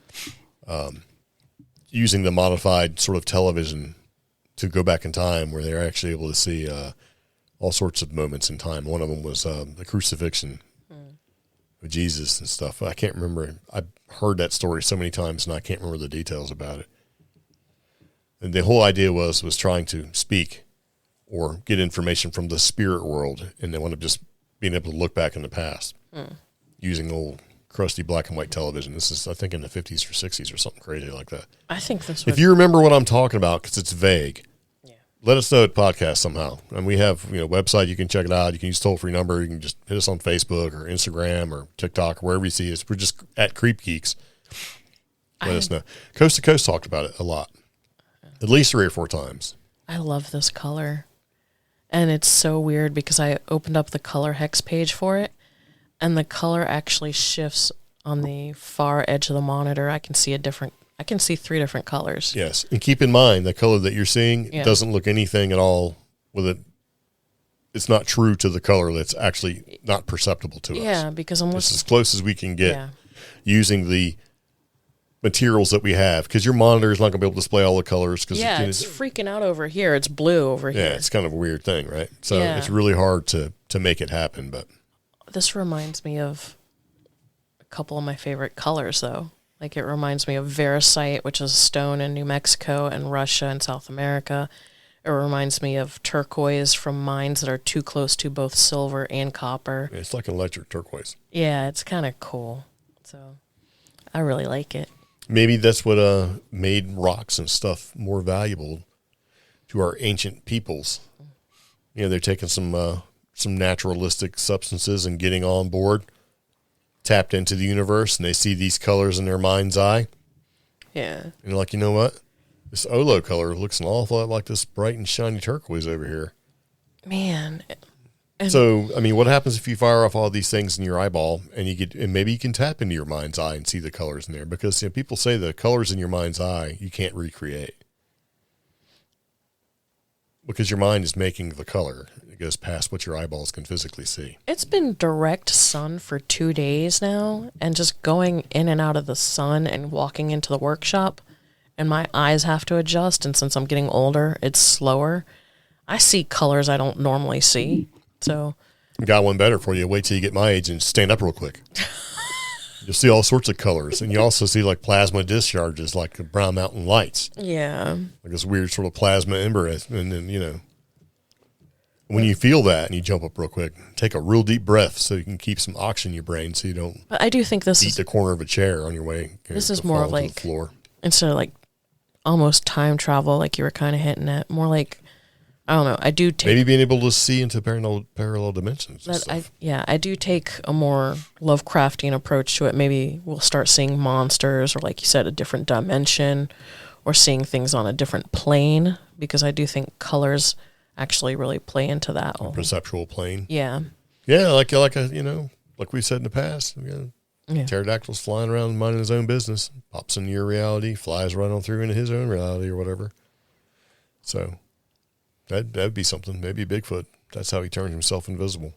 using the modified sort of television to go back in time where they're actually able to see all sorts of moments in time. One of them was the crucifixion of Jesus and stuff. I can't remember. I've heard that story so many times and I can't remember the details about it. And the whole idea was trying to speak or get information from the spirit world, and they wound up just being able to look back in the past using old crusty black and white television. This is, I think, in the 50s or 60s or something crazy like that. I think this If you remember what I'm talking about, because it's vague, let us know at podcast somehow. And we have a website. You can check it out. You can use toll-free number. You can just hit us on Facebook or Instagram or TikTok or wherever you see us. We're just at CreepGeeks. Let us know. Coast to Coast talked about it a lot, at least 3 or 4 times. I love this color. And it's so weird because I opened up the color hex page for it, and the color actually shifts on the far edge of the monitor. I can see 3 different colors. Yes. And keep in mind, the color that you're seeing doesn't look anything at all with it. It's not true to the color. That's actually not perceptible to us. Yeah, because it's as close as we can get using the materials that we have, because your monitor is not going to be able to display all the colors. It's freaking out over here. It's blue over here. Yeah, it's kind of a weird thing, right? So it's really hard to make it happen. But this reminds me of a couple of my favorite colors, though. Like, it reminds me of Veracite, which is a stone in New Mexico and Russia and South America. It reminds me of turquoise from mines that are too close to both silver and copper. Yeah, it's like an electric turquoise. Yeah, it's kind of cool. So I really like it. Maybe that's what made rocks and stuff more valuable to our ancient peoples. They're taking some naturalistic substances and getting on board, tapped into the universe, and they see these colors in their mind's eye. Yeah. And they're like, you know what? This Olo color looks an awful lot like this bright and shiny turquoise over here. Man. So, what happens if you fire off all these things in your eyeball and maybe you can tap into your mind's eye and see the colors in there? Because people say the colors in your mind's eye you can't recreate. Because your mind is making the color. It goes past what your eyeballs can physically see. It's been direct sun for 2 days now, and just going in and out of the sun and walking into the workshop and my eyes have to adjust. And since I'm getting older, it's slower. I see colors I don't normally see. So, got one better for you. Wait till you get my age and stand up real quick. You'll see all sorts of colors, and you also see like plasma discharges, like the Brown Mountain Lights. yeah. Like this weird sort of plasma ember, and then when you feel that and you jump up real quick, take a real deep breath so you can keep some oxygen in your brain, so you don't But I do think this beat is the corner of a chair on your way. This is to more fall of to the like- floor. instead of like almost time travel, like you were kind of hinting at. More like, I don't know. I do take Maybe being able to see into parallel dimensions. And that. stuff. I do take a more Lovecraftian approach to it. Maybe we'll start seeing monsters, or like you said, a different dimension, or seeing things on a different plane. Because I do think colors actually really play into that. Perceptual plane. Yeah. Yeah, like we said in the past. Yeah. Pterodactyl's flying around minding his own business, pops into your reality, flies right on through into his own reality or whatever. So that'd be something. Maybe Bigfoot. That's how he turns himself invisible.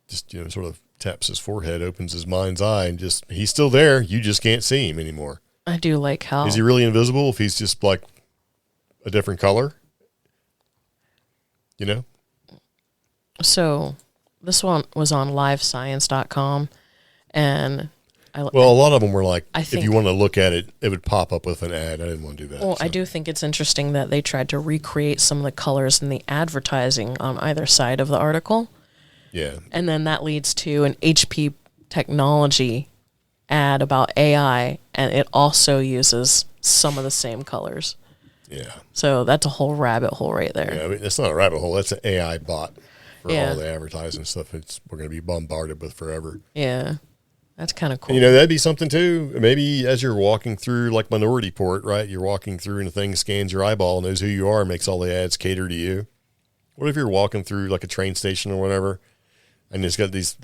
Just sort of taps his forehead, opens his mind's eye, and he's still there. You just can't see him anymore. I do like how Is he really invisible if he's just like a different color? So this one was on livescience.com, and Well, a lot of them were like, I if think- you want to look at it, it would pop up with an ad. I didn't want to do that. Well, I do think it's interesting that they tried to recreate some of the colors in the advertising on either side of the article. Yeah. And then that leads to an HP technology ad about AI, and it also uses some of the same colors. Yeah. So that's a whole rabbit hole right there. Yeah. I mean, it's not a rabbit hole. That's an AI bot for Yeah. all the advertising stuff. We're going to be bombarded with forever. Yeah. That's kind of cool. And, that'd be something too. Maybe as you're walking through like Minority Report, right? You're walking through and the thing scans your eyeball, knows who you are, makes all the ads cater to you. What if you're walking through like a train station or whatever, and it's got these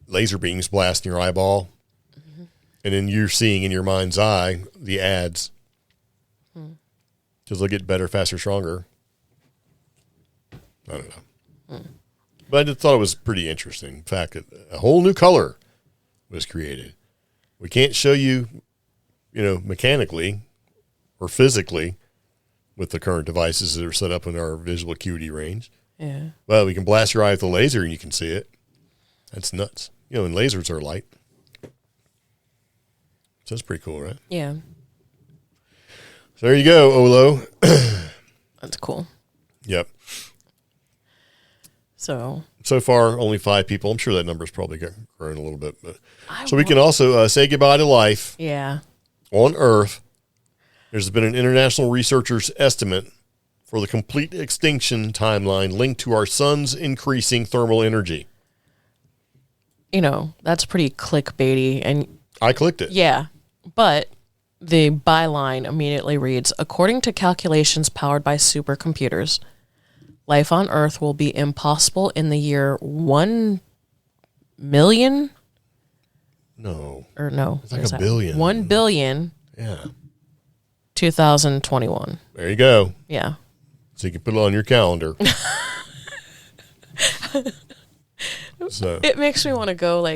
laser beams blasting your eyeball, and then you're seeing in your mind's eye the ads because they'll get better, faster, stronger. I don't know. But I just thought it was pretty interesting. In fact, a whole new color was created. We can't show you, mechanically or physically with the current devices that are set up in our visual acuity range. Yeah. Well, we can blast your eye with a laser and you can see it. That's nuts. And lasers are light. So that's pretty cool, right? Yeah. So there you go, Olo. That's cool. Yep. So far, only 5 people. I'm sure that number's probably grown a little bit. But. So we can also say goodbye to life yeah. on Earth. There's been an international researcher's estimate for the complete extinction timeline linked to our sun's increasing thermal energy. That's pretty clickbaity, and I clicked it. yeah, but the byline immediately reads, according to calculations powered by supercomputers, life on Earth will be impossible in the year 1 million? No. Or no. It's like what is a that? billion. 1 billion, Yeah. 2021. There you go. Yeah. So you can put it on your calendar. So It makes me want to go,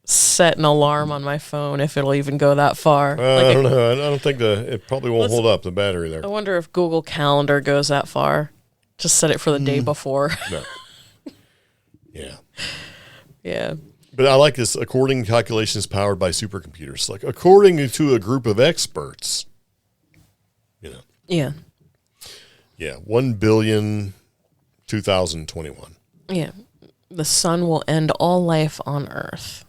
set an alarm on my phone if it'll even go that far. I don't know. I don't think it probably won't hold up, the battery there. I wonder if Google Calendar goes that far. Just set it for the day before. No. Yeah. Yeah. But I like this, according to calculations powered by supercomputers. Like, according to a group of experts, Yeah. Yeah, 1 billion 2021. Yeah. The sun will end all life on Earth.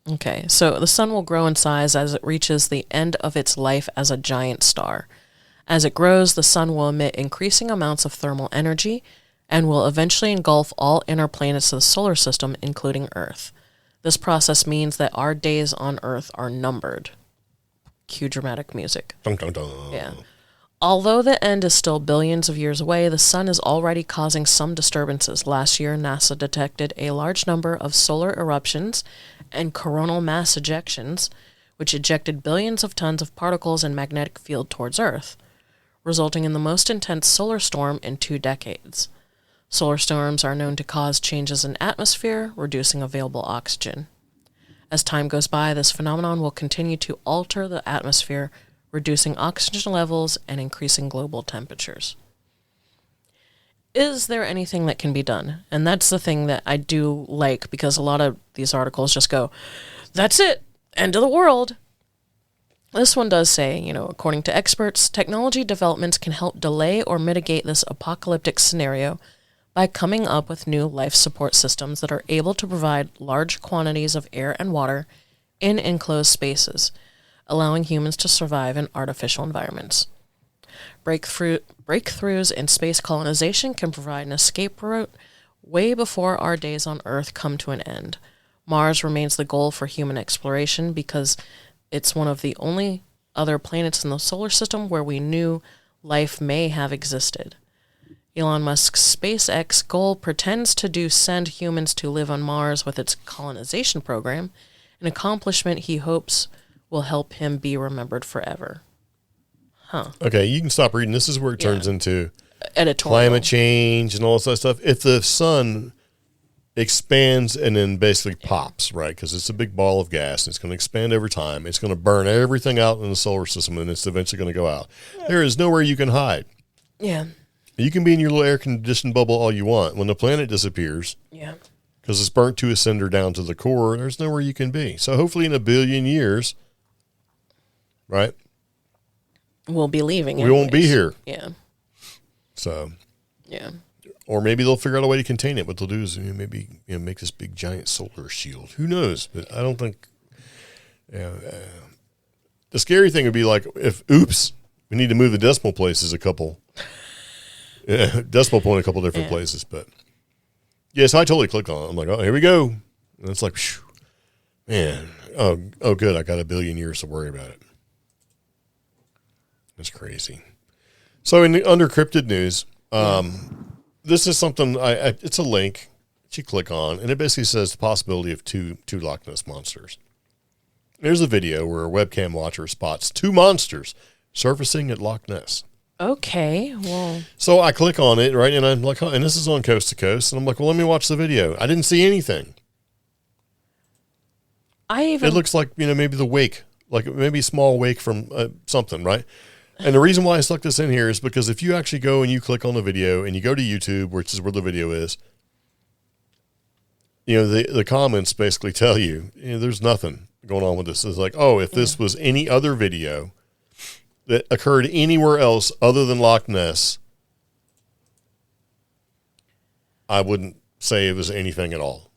Okay, so the sun will grow in size as it reaches the end of its life as a giant star. As it grows, the sun will emit increasing amounts of thermal energy and will eventually engulf all inner planets of the solar system, including Earth. This process means that our days on Earth are numbered. Cue dramatic music. Dun, dun, dun. Yeah. Although the end is still billions of years away, the sun is already causing some disturbances. Last year, NASA detected a large number of solar eruptions and coronal mass ejections, which ejected billions of tons of particles and magnetic field towards Earth, resulting in the most intense solar storm in 2 decades. Solar storms are known to cause changes in atmosphere, reducing available oxygen. As time goes by, this phenomenon will continue to alter the atmosphere, reducing oxygen levels and increasing global temperatures. Is there anything that can be done? And that's the thing that I do like, because a lot of these articles just go, that's it, end of the world. This one does say, according to experts, technology developments can help delay or mitigate this apocalyptic scenario by coming up with new life support systems that are able to provide large quantities of air and water in enclosed spaces, allowing humans to survive in artificial environments. Breakthroughs in space colonization can provide an escape route way before our days on Earth come to an end. Mars remains the goal for human exploration because it's one of the only other planets in the solar system where we knew life may have existed. Elon Musk's SpaceX goal pretends to send humans to live on Mars with its colonization program, an accomplishment he hopes will help him be remembered forever. Huh. Okay, you can stop reading. This is where it turns into editorial. Climate change and all this other stuff. If the sun expands and then basically pops, right? Because it's a big ball of gas and it's going to expand over time. It's going to burn everything out in the solar system and it's eventually going to go out. There is nowhere you can hide. Yeah. You can be in your little air-conditioned bubble all you want. When the planet disappears, because it's burnt to a cinder down to the core, there's nowhere you can be. So hopefully in a billion years, right? We'll be leaving. We won't be here. Yeah. So. Yeah. Or maybe they'll figure out a way to contain it. What they'll do is maybe make this big giant solar shield. Who knows? But I don't think. The scary thing would be like if, oops, we need to move the decimal places a couple. Decimal point a couple different places. But yeah, so I totally clicked on it. I'm like, oh, here we go. And it's like, whew, man, oh, good. I got a billion years to worry about it. That's crazy. So under cryptid news, this is something it's a link that you click on, and it basically says the possibility of two Loch Ness monsters. There's a video where a webcam watcher spots two monsters surfacing at Loch Ness. Okay, well. So I click on it, right, and I'm like, and this is on Coast to Coast, and I'm like, well, let me watch the video. I didn't see anything. It looks like, maybe the wake, like maybe a small wake from something, right? And the reason why I stuck this in here is because if you actually go and you click on the video and you go to YouTube, which is where the video is, the comments basically tell you, there's nothing going on with this. It's like, oh, if this was any other video that occurred anywhere else other than Loch Ness, I wouldn't say it was anything at all.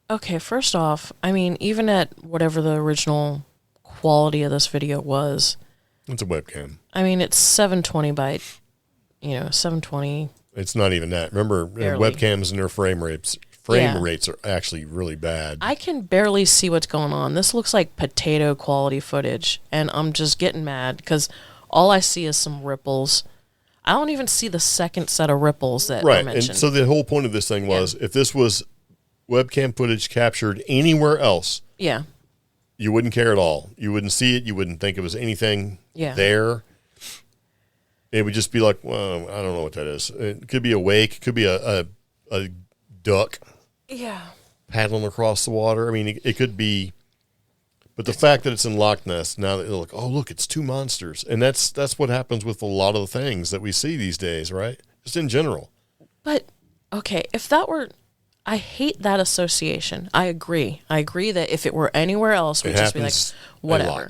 Okay, first off, even at whatever the original quality of this video was, it's a webcam. It's 720 by, 720. It's not even that. Remember, webcams and their frame rates are actually really bad. I can barely see what's going on. This looks like potato quality footage, and I'm just getting mad because all I see is some ripples. I don't even see the second set of ripples that I mentioned. And so the whole point of this thing was, if this was webcam footage captured anywhere else, you wouldn't care at all. You wouldn't see it. You wouldn't think it was anything there. It would just be like, well, I don't know what that is. It could be a wake. It could be a duck paddling across the water. It could be. But the fact that it's in Loch Ness, now that they're like, oh, look, it's two monsters. And that's what happens with a lot of the things that we see these days, right? Just in general. But, okay, if that were... I hate that association. I agree. that if it were anywhere else, we'd just be like, whatever.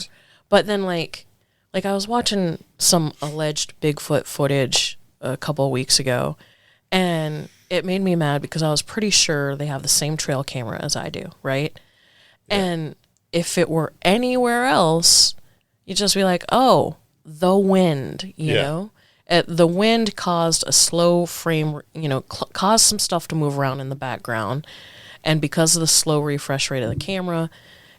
But then, like I was watching some alleged Bigfoot footage a couple of weeks ago, and it made me mad because I was pretty sure they have the same trail camera as I do, right? Yeah. And if it were anywhere else, you'd just be like, oh, the wind, you know? The wind caused a slow frame, caused some stuff to move around in the background. And because of the slow refresh rate of the camera,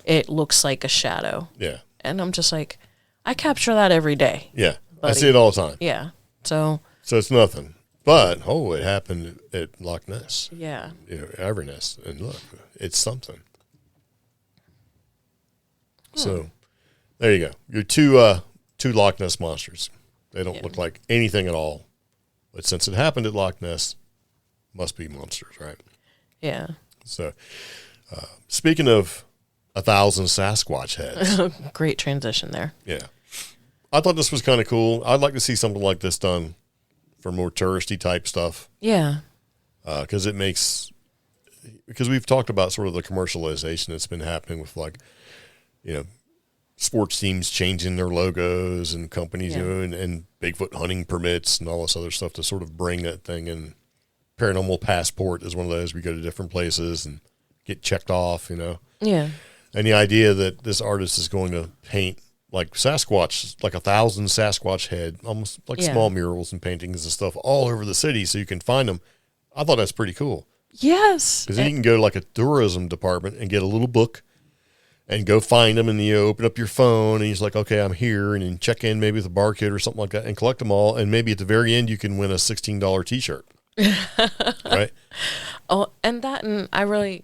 it looks like a shadow. Yeah. And I'm just like, I capture that every day. Yeah. Buddy. I see it all the time. Yeah. So it's nothing. But, it happened at Loch Ness. Yeah. Averness. And look, it's something. So, there you go. Your two Loch Ness monsters. They don't look like anything at all. But since it happened at Loch Ness, must be monsters, right? Yeah. So, speaking of 1,000 Sasquatch heads. Great transition there. Yeah. I thought this was kind of cool. I'd like to see something like this done for more touristy type stuff. Yeah. Because we've talked about sort of the commercialization that's been happening with sports teams changing their logos and companies, and Bigfoot hunting permits and all this other stuff to sort of bring that thing in. Paranormal Passport is one of those. We go to different places and get checked off, Yeah. And the idea that this artist is going to paint like Sasquatch, like 1,000 Sasquatch head, almost like small murals and paintings and stuff all over the city so you can find them. I thought that's pretty cool. Yes. Because then you can go to like a tourism department and get a little book and go find them, and you open up your phone and he's like, okay, I'm here, and then check in maybe with a barcode or something like that and collect them all. And maybe at the very end you can win a $16 t-shirt. Right? Oh, and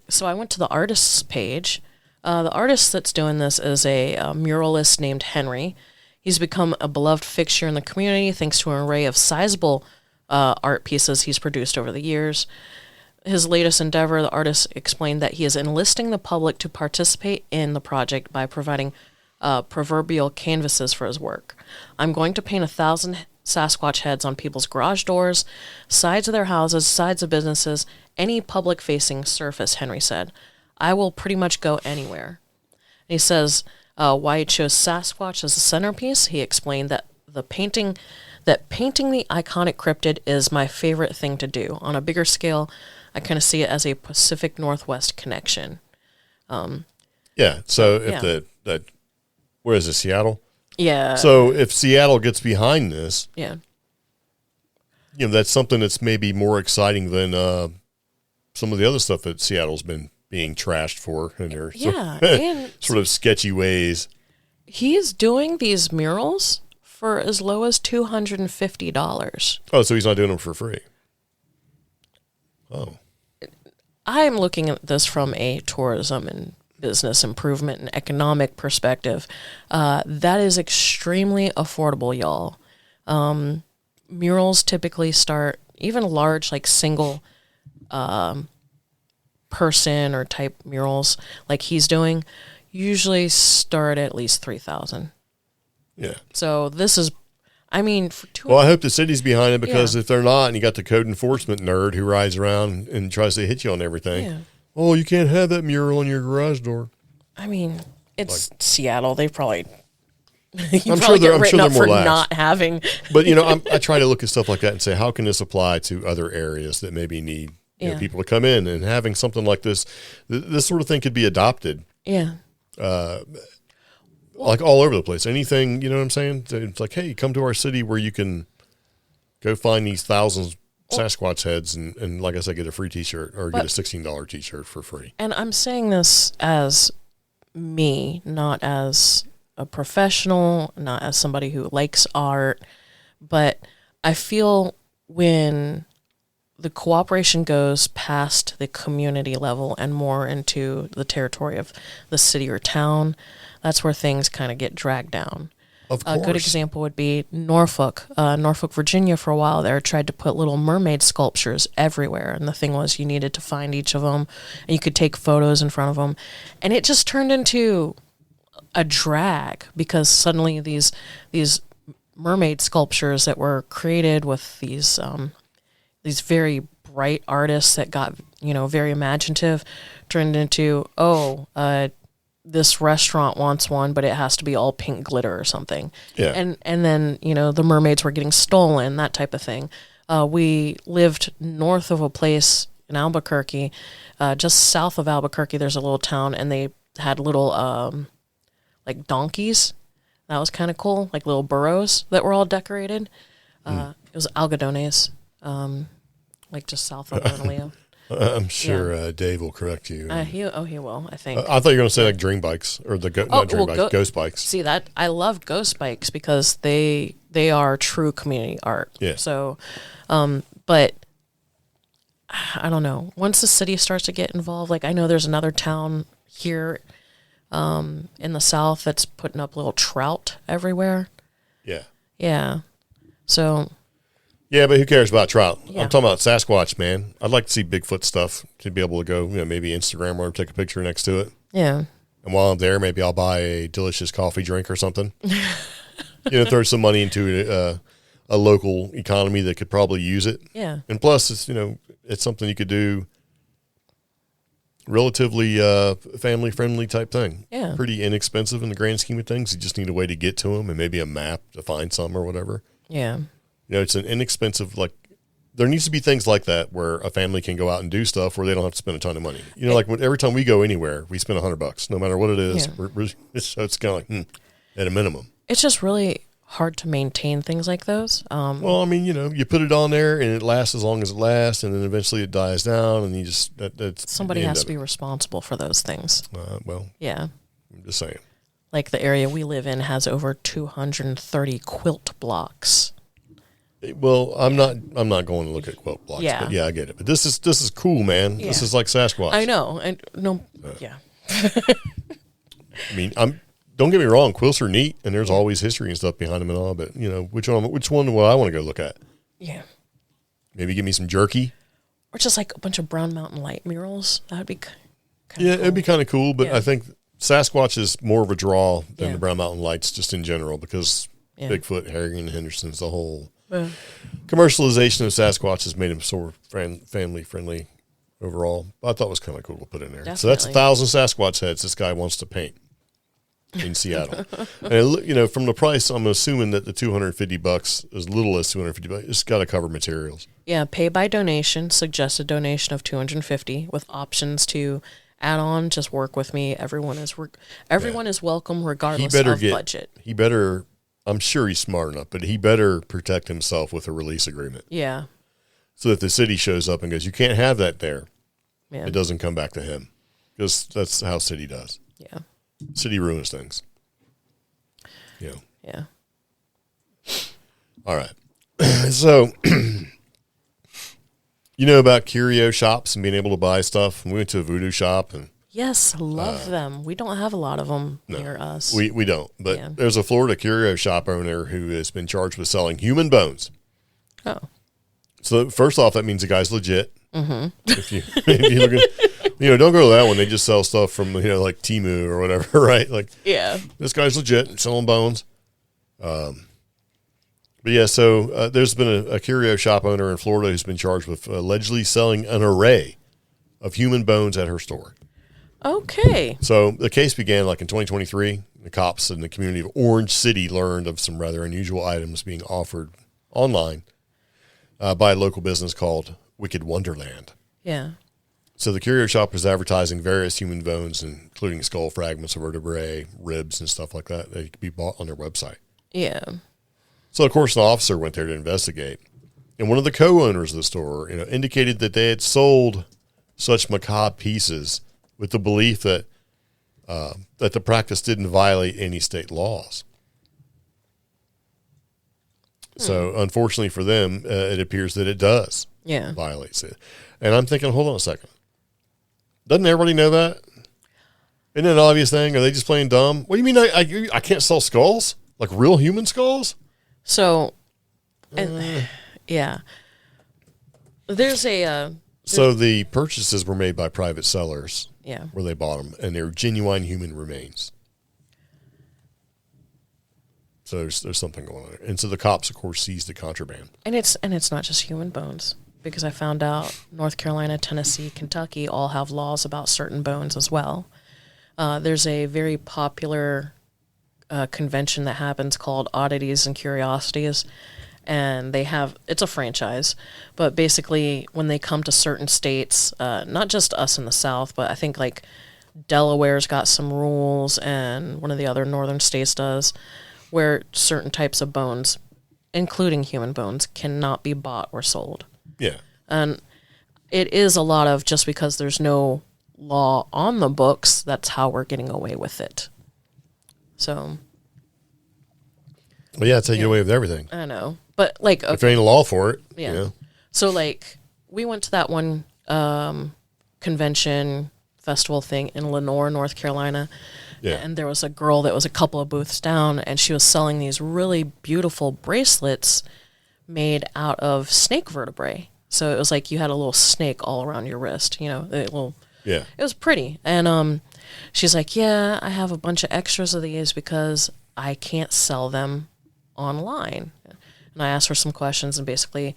so I went to the artist's page. The artist that's doing this is a muralist named Henry. He's become a beloved fixture in the community thanks to an array of sizable art pieces he's produced over the years. His latest endeavor, the artist explained that he is enlisting the public to participate in the project by providing proverbial canvases for his work. I'm going to paint 1,000 Sasquatch heads on people's garage doors, sides of their houses, sides of businesses, any public-facing surface, Henry said. I will pretty much go anywhere. And he says why he chose Sasquatch as a centerpiece. He explained that painting the iconic cryptid is my favorite thing to do. On a bigger scale, I kind of see it as a Pacific Northwest connection. So if where is it, Seattle? Yeah. So if Seattle gets behind this, yeah, that's something that's maybe more exciting than some of the other stuff that Seattle's been being trashed for in their and sort of sketchy ways. He's doing these murals for as low as $250. Oh, so he's not doing them for free. Oh. I'm looking at this from a tourism and business improvement and economic perspective. That is extremely affordable, y'all. Murals typically start, even large, like single person or type murals like he's doing, usually start at least $3,000. Yeah. So this is, well, I hope the city's behind it, because if they're not, and you got the code enforcement nerd who rides around and tries to hit you on everything. Oh, you can't have that mural on your garage door. It's Seattle. They probably I'm sure they're more for lax. not having. But I try to look at stuff like that and say, how can this apply to other areas that maybe need people to come in, and having something like this sort of thing could be adopted. Yeah. Like all over the place. Anything, you know what I'm saying? It's like, hey, come to our city where you can go find these 1,000 Sasquatch heads and like I said, get a free t-shirt or get a $16 t-shirt for free. And I'm saying this as me, not as a professional, not as somebody who likes art, but I feel when the cooperation goes past the community level and more into the territory of the city or town, that's where things kind of get dragged down. Of course. A good example would be Norfolk, Virginia. For a while there, tried to put little mermaid sculptures everywhere, and the thing was you needed to find each of them, and you could take photos in front of them, and it just turned into a drag because suddenly these mermaid sculptures that were created with these very bright artists that got very imaginative turned into this restaurant wants one, but it has to be all pink glitter or something. Yeah. And then, the mermaids were getting stolen, that type of thing. We lived north of a place in Albuquerque, just south of Albuquerque, there's a little town, and they had little, like donkeys. That was kind of cool, like little burros that were all decorated. It was algodones, like just south of Bernalillo. I'm sure Dave will correct you. He will, I think. I thought you were going to say like dream bikes or ghost bikes. See that? I love ghost bikes because they are true community art. Yeah. So, but I don't know. Once the city starts to get involved, like I know there's another town here in the south that's putting up little trout everywhere. Yeah. Yeah. So. Yeah, but who cares about trout? Yeah. I'm talking about Sasquatch, man. I'd like to see Bigfoot stuff to be able to go, maybe Instagram or take a picture next to it. Yeah. And while I'm there, maybe I'll buy a delicious coffee drink or something. Throw some money into a local economy that could probably use it. Yeah. And plus, it's something you could do relatively family-friendly type thing. Yeah. Pretty inexpensive in the grand scheme of things. You just need a way to get to them and maybe a map to find some or whatever. Yeah. It's an inexpensive, there needs to be things like that where a family can go out and do stuff where they don't have to spend a ton of money. Every time we go anywhere, we spend $100, no matter what it is. Yeah. It's kind of at a minimum. It's just really hard to maintain things like those. You put it on there and it lasts as long as it lasts, and then eventually it dies down, and you just that's somebody has to be responsible for those things. Yeah, I'm just saying. Like the area we live in has over 230 quilt blocks. Well, I'm not going to look at quilt blocks. Yeah. But yeah, I get it. But this is cool, man. Yeah. This is like Sasquatch. I know. Yeah. Don't get me wrong, quilts are neat, and there's always history and stuff behind them and all, but, which one do I want to go look at? Yeah. Maybe give me some jerky? Or just like a bunch of Brown Mountain Light murals. That would be kind of cool. It'd be kind of cool, but I think Sasquatch is more of a draw than the Brown Mountain Lights just in general, because Bigfoot, Harry, and Henderson's, the whole commercialization of Sasquatch has made him sort of family-friendly overall. I thought it was kind of cool to put in there. Definitely. So that's 1,000 Sasquatch heads this guy wants to paint in Seattle. And from the price, I'm assuming that the $250, as little as $250, it's got to cover materials. Yeah, pay by donation, suggested donation of $250 with options to add on, just work with me. Everyone is welcome regardless of budget. He better, I'm sure he's smart enough, but he better protect himself with a release agreement. Yeah. So that the city shows up and goes, you can't have that there. Yeah. It doesn't come back to him. Because that's how city does. Yeah. City ruins things. Yeah. All right. So, about curio shops and being able to buy stuff. We went to a voodoo shop and yes, love them. We don't have a lot of them near us. We don't. But there's a Florida curio shop owner who has been charged with selling human bones. Oh. So first off, that means the guy's legit. Mm-hmm. If you look at, don't go to that one. They just sell stuff from like Temu or whatever, right? This guy's legit selling bones. But yeah, so there's been a curio shop owner in Florida who's been charged with allegedly selling an array of human bones at her store. Okay. So the case began in 2023. The cops in the community of Orange City learned of some rather unusual items being offered online by a local business called Wicked Wonderland. Yeah. So the curio shop was advertising various human bones, including skull fragments of vertebrae, ribs, and stuff like that could be bought on their website. Yeah. So, of course, an officer went there to investigate. And one of the co-owners of the store, indicated that they had sold such macabre pieces with the belief that the practice didn't violate any state laws. So, unfortunately for them, it appears that it does. Yeah. Violates it. And I'm thinking, hold on a second. Doesn't everybody know that? Isn't it an obvious thing? Are they just playing dumb? What do you mean I can't sell skulls? Like real human skulls? So, yeah. There's so the purchases were made by private sellers. Yeah. Where they bought them, and they're genuine human remains. So there's something going on there. And so the cops, of course, seized the contraband. And it's not just human bones, because I found out North Carolina, Tennessee, Kentucky all have laws about certain bones as well. There's a very popular convention that happens called Oddities and Curiosities, and it's a franchise, but basically when they come to certain states, not just us in the South, but I think Delaware's got some rules, and one of the other northern states does, where certain types of bones, including human bones, cannot be bought or sold. Yeah. And it is a lot of just because there's no law on the books, that's how we're getting away with it. So. Well, yeah, that's how you get away with everything. I know. But okay. If there ain't a law for it. Yeah. So we went to that one convention festival thing in Lenoir, North Carolina. Yeah. And there was a girl that was a couple of booths down, and she was selling these really beautiful bracelets made out of snake vertebrae. So it was like you had a little snake all around your wrist, a little Yeah. It was pretty. And she's like, yeah, I have a bunch of extras of these because I can't sell them online. And I asked her some questions, and basically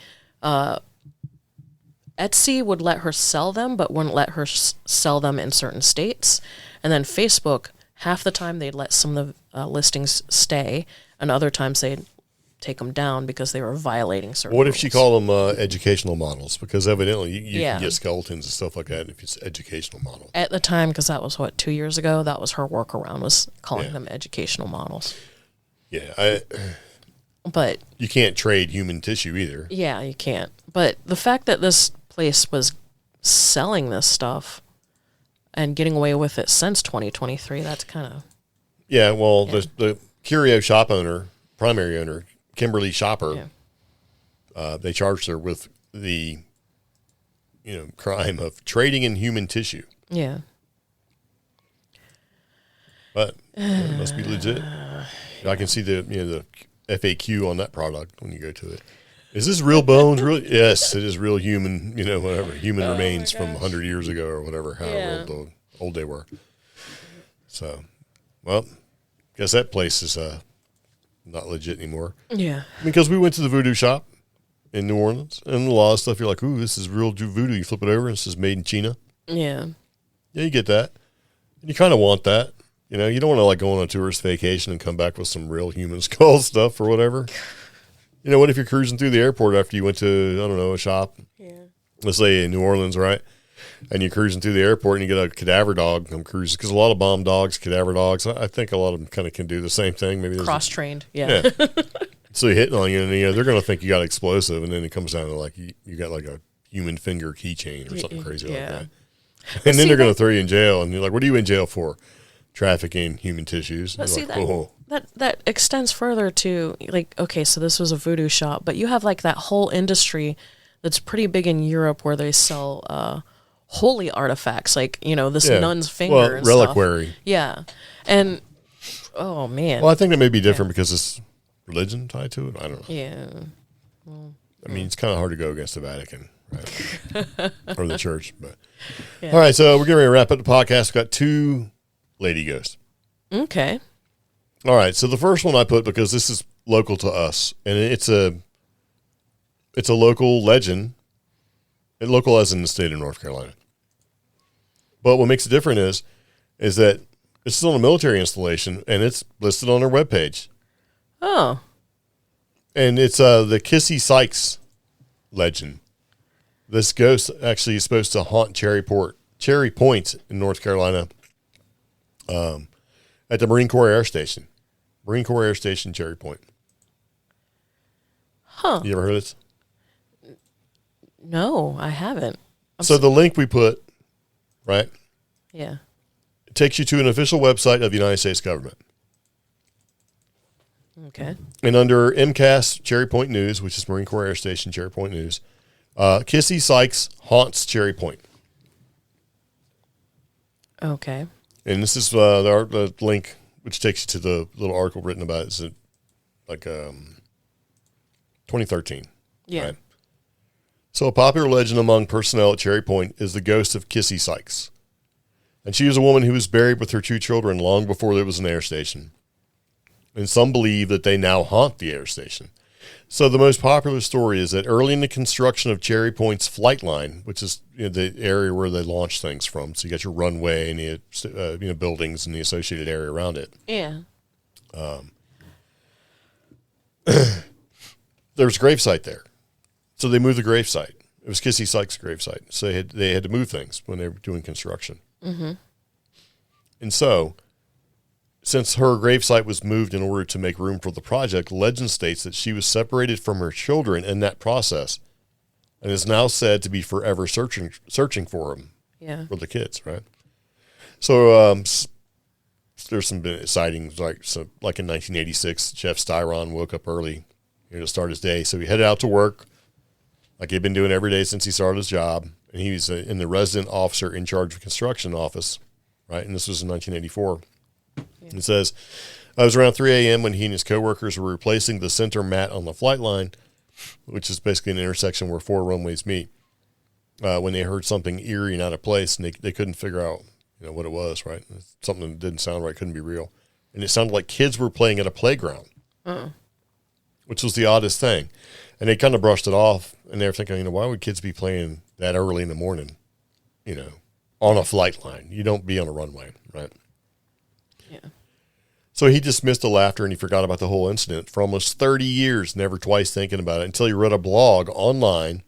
Etsy would let her sell them, but wouldn't let her sell them in certain states. And then Facebook, half the time they'd let some of the listings stay, and other times they'd take them down because they were violating certain What rules. if she called them educational models? Because evidently you Yeah. can get skeletons and stuff like that if it's educational model. At the time, because that was, 2 years ago, that was her workaround, was calling Yeah. them educational models. Yeah, But you can't trade human tissue either. yeah, you can't. But the fact that this place was selling this stuff and getting away with it since 2023, that's kind of... Yeah, well, the curio shop owner, primary owner, Kimberly Shopper, they charged her with the, crime of trading in human tissue. Yeah. But it must be legit. I can see the FAQ on that product when you go to it. Is this real bones? Really? Yes, it is real human. Whatever human remains from 100 years ago or whatever. However old they were. So, well, guess that place is not legit anymore. Yeah. Because we went to the voodoo shop in New Orleans, and a lot of stuff you're like, ooh, this is real voodoo. You flip it over, and this is made in China. Yeah. Yeah, you get that. And you kind of want that. You don't want to go on a tourist vacation and come back with some real human skull stuff or whatever. What if you're cruising through the airport after you went to, I don't know, a shop? Yeah. Let's say in New Orleans, right? And you're cruising through the airport and you get a cadaver dog come cruising. Because a lot of bomb dogs, cadaver dogs, I think a lot of them kind of can do the same thing. Maybe Cross-trained. Yeah. So you hit on you, and they're going to think you got explosive, and then it comes down to like you got like a human finger keychain or something crazy like that. And then they're going to throw you in jail, and you're like, what are you in jail for? Trafficking human tissues. But see, like, that extends further to, like, okay, so this was a voodoo shop, but you have, like, that whole industry that's pretty big in Europe where they sell holy artifacts, like, this nun's finger and reliquary. stuff. Yeah. And, oh, man. Well, I think that may be different because it's religion tied to it. I don't know. Yeah. I mean, it's kind of hard to go against the Vatican, right? Or the church. But all right, so we're getting ready to wrap up the podcast. We've got 2 lady ghosts. Okay. All right, so the first one I put because this is local to us, and it's a local legend, local as in the state of North Carolina. But what makes it different is that it's still a military installation, and it's listed on their webpage. Oh. And it's the Kissy Sykes legend. This ghost actually is supposed to haunt Cherry Point in North Carolina. At the Marine Corps Air Station. Marine Corps Air Station, Cherry Point. Huh. You ever heard of this? No, I haven't. So the link we put, right? Yeah. It takes you to an official website of the United States government. Okay. And under MCAS Cherry Point News, which is Marine Corps Air Station Cherry Point News, Kissy Sykes haunts Cherry Point. Okay. And this is the link, which takes you to the little article written about it. It's like 2013. Yeah. Right? So a popular legend among personnel at Cherry Point is the ghost of Kissy Sykes. And she is a woman who was buried with her 2 children long before there was an air station. And some believe that they now haunt the air station. So the most popular story is that early in the construction of Cherry Point's flight line, which is the area where they launch things from, so you got your runway and the buildings and the associated area around it. Yeah. There was a gravesite there, so they moved the gravesite. It was Kissy Sykes' gravesite, so they had to move things when they were doing construction. Mm-hmm. And so, since her gravesite was moved in order to make room for the project, legend states that she was separated from her children in that process and is now said to be forever searching for them, for the kids, right? So there's some sightings, like in 1986, Jeff Styron woke up early to start his day. So he headed out to work like he'd been doing every day since he started his job, and he was in the resident officer in charge of construction office, right? And this was in 1984. It says, it was around 3 a.m. when he and his coworkers were replacing the center mat on the flight line, which is basically an intersection where 4 runways meet. when they heard something eerie and out of place, and they couldn't figure out, what it was, right? Something that didn't sound right, couldn't be real. And it sounded like kids were playing at a playground, which was the oddest thing. And they kind of brushed it off, and they were thinking, why would kids be playing that early in the morning, on a flight line? You don't be on a runway, right? Yeah. So he dismissed the laughter, and he forgot about the whole incident for almost 30 years, never twice thinking about it, until he read a blog online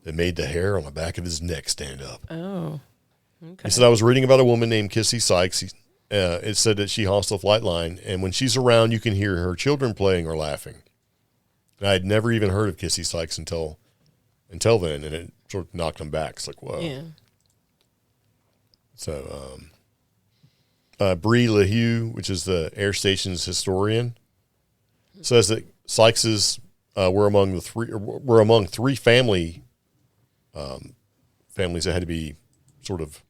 that made the hair on the back of his neck stand up. Oh, okay. He said, I was reading about a woman named Kissy Sykes. It said that she haunts the flight line, and when she's around, you can hear her children playing or laughing. And I had never even heard of Kissy Sykes until then, and it sort of knocked him back. It's like, whoa. Yeah. So, Bree LaHue, which is the air station's historian, says that Sykeses were among three families that had to be sort of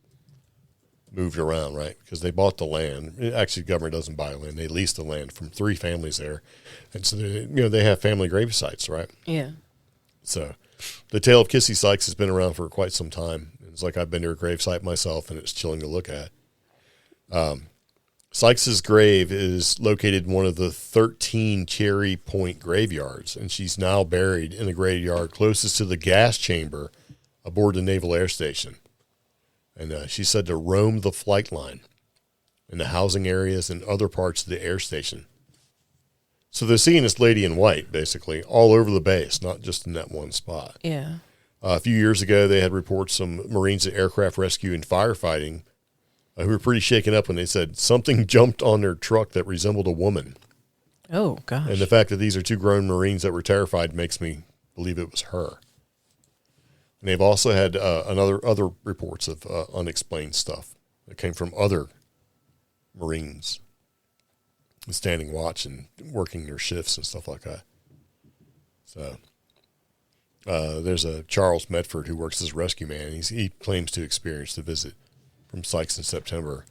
moved around, right? Because they bought the land. Actually, the government doesn't buy land; they lease the land from three families there, and so they have family grave sites, right? Yeah. So, the tale of Kissy Sykes has been around for quite some time. It's like I've been to her grave site myself, and it's chilling to look at. Sykes's grave is located in one of the 13 Cherry Point graveyards, and she's now buried in the graveyard closest to the gas chamber aboard the Naval Air Station. And she's said to roam the flight line in the housing areas and other parts of the air station. So they're seeing this lady in white, basically, all over the base, not just in that one spot. Yeah. A few years ago, they had reports from Marines at aircraft rescue and firefighting who were pretty shaken up when they said something jumped on their truck that resembled a woman. Oh, gosh. And the fact that these are two grown Marines that were terrified makes me believe it was her. And they've also had other reports of unexplained stuff that came from other Marines standing watch and working their shifts and stuff like that. So there's a Charles Medford who works as a rescue man. He claims to experience the visit from Sykes in September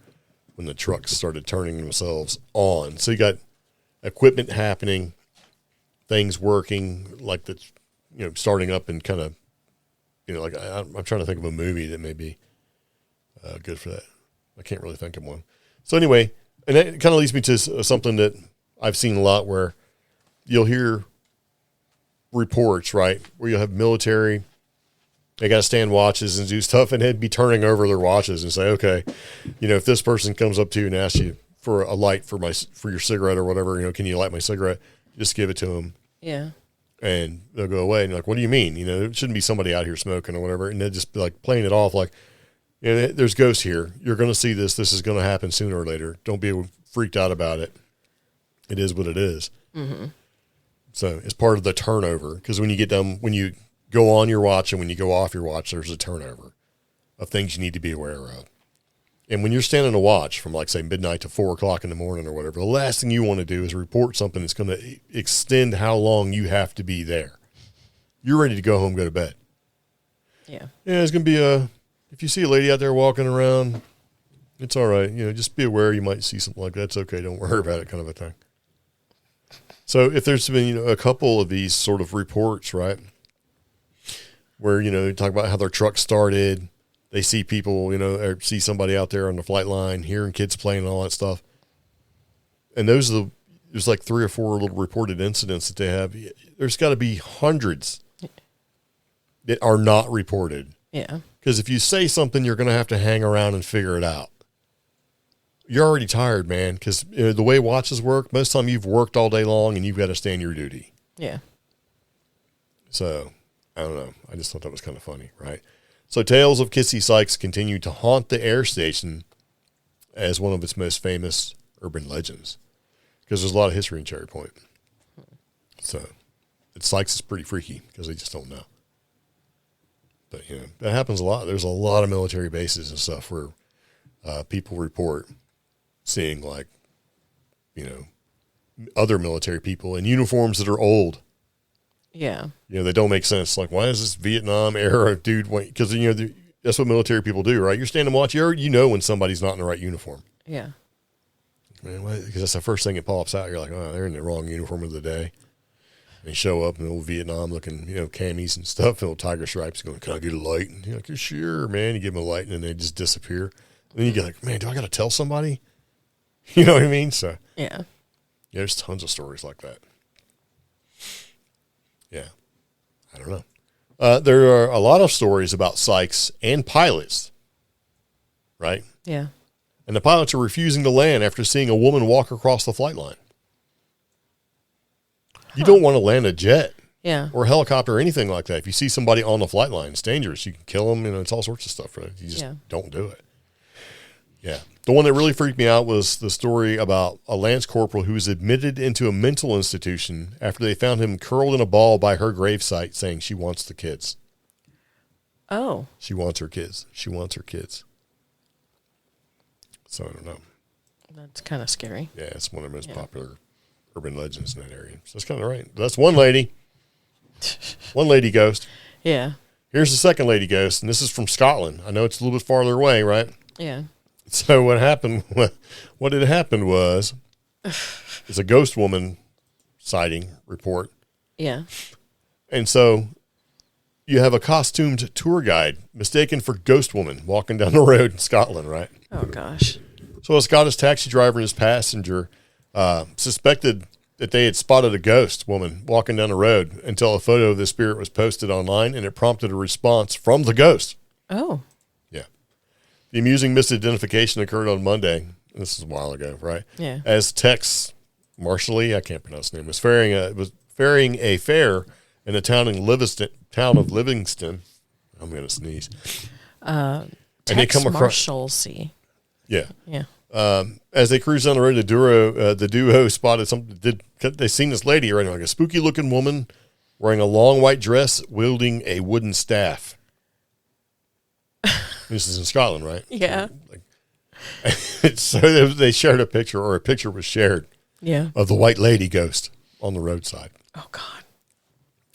when the trucks started turning themselves on. So you got equipment happening, things working, like that's, starting up and kind of, like I'm trying to think of a movie that may be good for that. I can't really think of one. So anyway, and that kind of leads me to something that I've seen a lot where you'll hear reports, right, where you'll have military, they got to stand watches and do stuff, and they'd be turning over their watches and say, okay, if this person comes up to you and asks you for a light for your cigarette or whatever, can you light my cigarette? Just give it to them. Yeah. And they'll go away and you're like, what do you mean? It shouldn't be somebody out here smoking or whatever. And they'll just be like playing it off like, there's ghosts here. You're going to see this. This is going to happen sooner or later. Don't be freaked out about it. It is what it is. Mm-hmm. So it's part of the turnover, because when you get done, when you go on your watch and when you go off your watch, there's a turnover of things you need to be aware of. And when you're standing a watch from, like, say, midnight to 4 o'clock in the morning or whatever, the last thing you want to do is report something that's going to extend how long you have to be there. You're ready to go home, go to bed. Yeah. Yeah, it's going to be if you see a lady out there walking around, it's all right. Just be aware you might see something like that. It's okay. Don't worry about it, kind of a thing. So if there's been, a couple of these sort of reports, right, where, they talk about how their truck started, they see people, or see somebody out there on the flight line, hearing kids playing and all that stuff. And there's like 3 or 4 little reported incidents that they have. There's got to be hundreds that are not reported. Yeah. Because if you say something, you're going to have to hang around and figure it out. You're already tired, man, because the way watches work, most of the time you've worked all day long and you've got to stand your duty. Yeah. So, I don't know. I just thought that was kind of funny, right? So tales of Kissy Sykes continue to haunt the air station as one of its most famous urban legends, because there's a lot of history in Cherry Point. So Sykes is pretty freaky because they just don't know. But, that happens a lot. There's a lot of military bases and stuff where people report seeing, like, other military people in uniforms that are old. Yeah. They don't make sense. Like, why is this Vietnam era dude? Because, that's what military people do, right? You're standing watch. You know when somebody's not in the right uniform. Yeah. Because that's the first thing that pops out. You're like, oh, they're in the wrong uniform of the day. They show up in old Vietnam looking, camis and stuff, and old tiger stripes going, can I get a light? And you're like, sure, man. You give them a light, and then they just disappear. And then you get like, man, do I got to tell somebody? You know what I mean? So Yeah. There's tons of stories like that. Yeah. I don't know. There are a lot of stories about psychs and pilots, right? Yeah. And the pilots are refusing to land after seeing a woman walk across the flight line. You don't want to land a jet or a helicopter or anything like that. If you see somebody on the flight line, it's dangerous. You can kill them. It's all sorts of stuff. Right? You just don't do it. Yeah. The one that really freaked me out was the story about a Lance Corporal who was admitted into a mental institution after they found him curled in a ball by her gravesite saying she wants the kids. Oh. She wants her kids. She wants her kids. So I don't know. That's kind of scary. Yeah, it's one of the most popular urban legends in that area. So that's kind of right. That's one lady. One lady ghost. Yeah. Here's the second lady ghost, and this is from Scotland. I know it's a little bit farther away, right? Yeah. So what happened? What had happened was, it's a ghost woman sighting report. Yeah. And so you have a costumed tour guide mistaken for ghost woman walking down the road in Scotland, right? Oh gosh. So a Scottish taxi driver and his passenger suspected that they had spotted a ghost woman walking down the road until a photo of the spirit was posted online, and it prompted a response from the ghost. Oh. Yeah. The amusing misidentification occurred on Monday. This is a while ago, right? Yeah. As Tex Marshalley, I can't pronounce his name, was ferrying a fare in the town of Livingston. I'm going to sneeze. And they come across Marshallsea. Yeah. Yeah. As they cruised down the road, the duo spotted something. They seen this lady right now, like a spooky looking woman wearing a long white dress, wielding a wooden staff. This is in Scotland, right? Yeah. So they shared a picture, or a picture was shared. Yeah. Of the white lady ghost on the roadside. Oh God.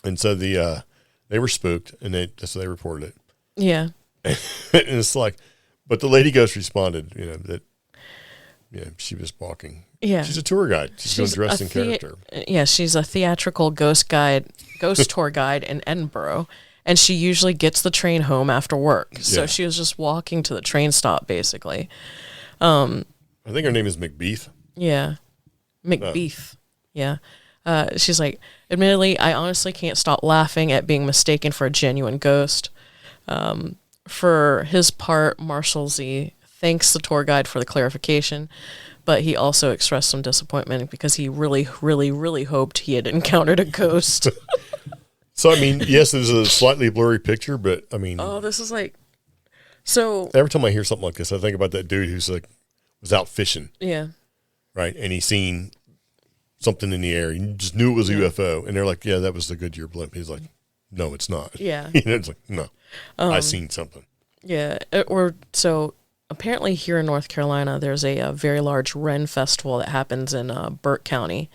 And so they were spooked, and so they reported it. Yeah. And it's like, but the lady ghost responded, that. Yeah, she was walking. Yeah. She's a tour guide. She's dressed in character. Yeah, she's a theatrical ghost tour guide in Edinburgh, and she usually gets the train home after work. So she was just walking to the train stop, basically. I think her name is McBeath. Yeah. McBeath. Yeah. She's like, admittedly, I honestly can't stop laughing at being mistaken for a genuine ghost. For his part, Marshallsea thanks the tour guide for the clarification, but he also expressed some disappointment because he really, really, really hoped he had encountered a ghost. So, I mean, yes, there's a slightly blurry picture, but, I mean... Oh, this is like... So... Every time I hear something like this, I think about that dude who's was out fishing. Yeah. Right? And he seen something in the air. He just knew it was a UFO. And they're like, yeah, that was the Goodyear blimp. He's like, no, it's not. Yeah. It's like, no, I seen something. Yeah. Apparently here in North Carolina, there's a very large Wren festival that happens in Burke County.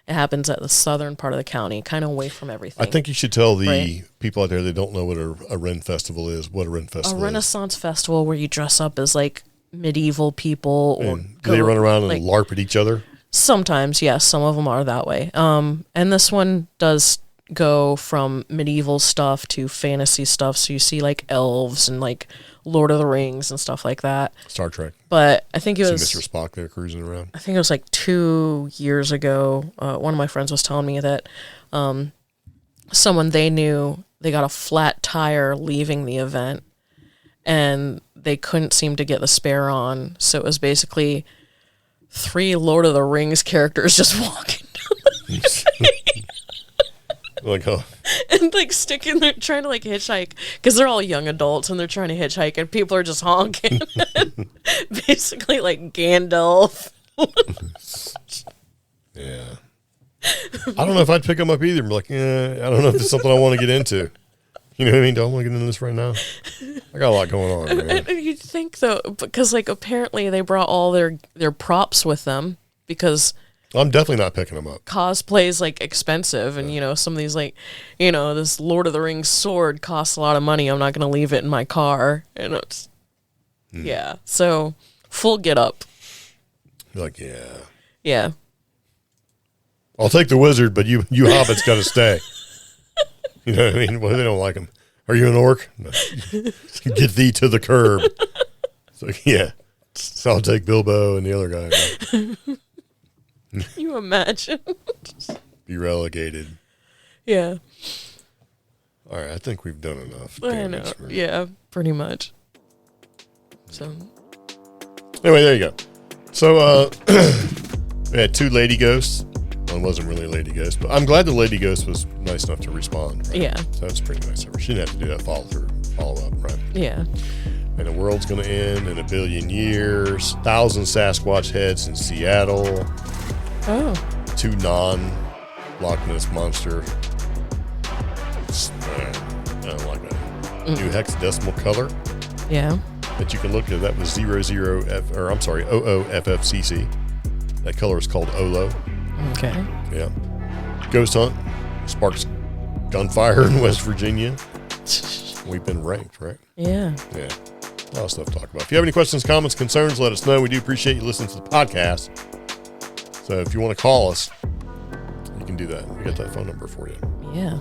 It happens at the southern part of the county, kind of away from everything. I think you should tell the people out there that don't know what a Wren festival is, what a Wren festival is. A Renaissance festival where you dress up as like medieval people. Do they run around and LARP at each other? Sometimes, yes. Some of them are that way. And this one does go from medieval stuff to fantasy stuff. So you see like elves and like Lord of the Rings and stuff like that. Star Trek. But I think it was Mr. Spock there cruising around. I think it was like 2 years ago. One of my friends was telling me that someone they knew, they got a flat tire leaving the event, and they couldn't seem to get the spare on. So it was basically 3 Lord of the Rings characters just walking down the street. Like, oh. And like sticking there, trying to like hitchhike, because they're all young adults and they're trying to hitchhike, and people are just honking. Basically, like Gandalf. Yeah. I don't know if I'd pick them up either. I'm like, I don't know if it's something I want to get into. You know what I mean? Don't want to get into this right now. I got a lot going on, man. You'd think though, because like apparently they brought all their props with them, because I'm definitely not picking them up. Cosplay is like expensive, and some of these like, this Lord of the Rings sword costs a lot of money. I'm not going to leave it in my car, and it's yeah. So full get up. You're like, yeah. I'll take the wizard, but you hobbits got to stay. You know what I mean? Well, they don't like him. Are you an orc? No. Get thee to the curb. So, yeah. So I'll take Bilbo and the other guy. You imagine? Be relegated. Yeah. All right. I think we've done enough. I know. Yeah, pretty much. So. Anyway, there you go. So, we had 2 lady ghosts. One wasn't really a lady ghost, but I'm glad the lady ghost was nice enough to respond. Right? Yeah. So that's pretty nice of her. She didn't have to do that follow up, right? Yeah. And the world's going to end in 1 billion years. 1,000 Sasquatch heads in Seattle. Oh. 2 non-Lochness monster. I don't like that. New hexadecimal color Yeah. that you can look at. That was 00FFCC. That color is called Olo. Okay. Yeah. Ghost hunt. Sparks gunfire in West Virginia. We've been ranked, right? Yeah. Yeah. A lot of stuff to talk about. If you have any questions, comments, concerns, let us know. We do appreciate you listening to the podcast. So if you want to call us, you can do that. We got that phone number for you. Yeah.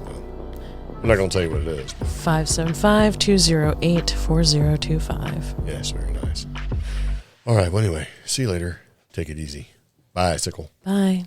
I'm not going to tell you what it is. 575-208-4025. Yes, very nice. All right. Well, anyway, see you later. Take it easy. Bye, Sickle. Bye.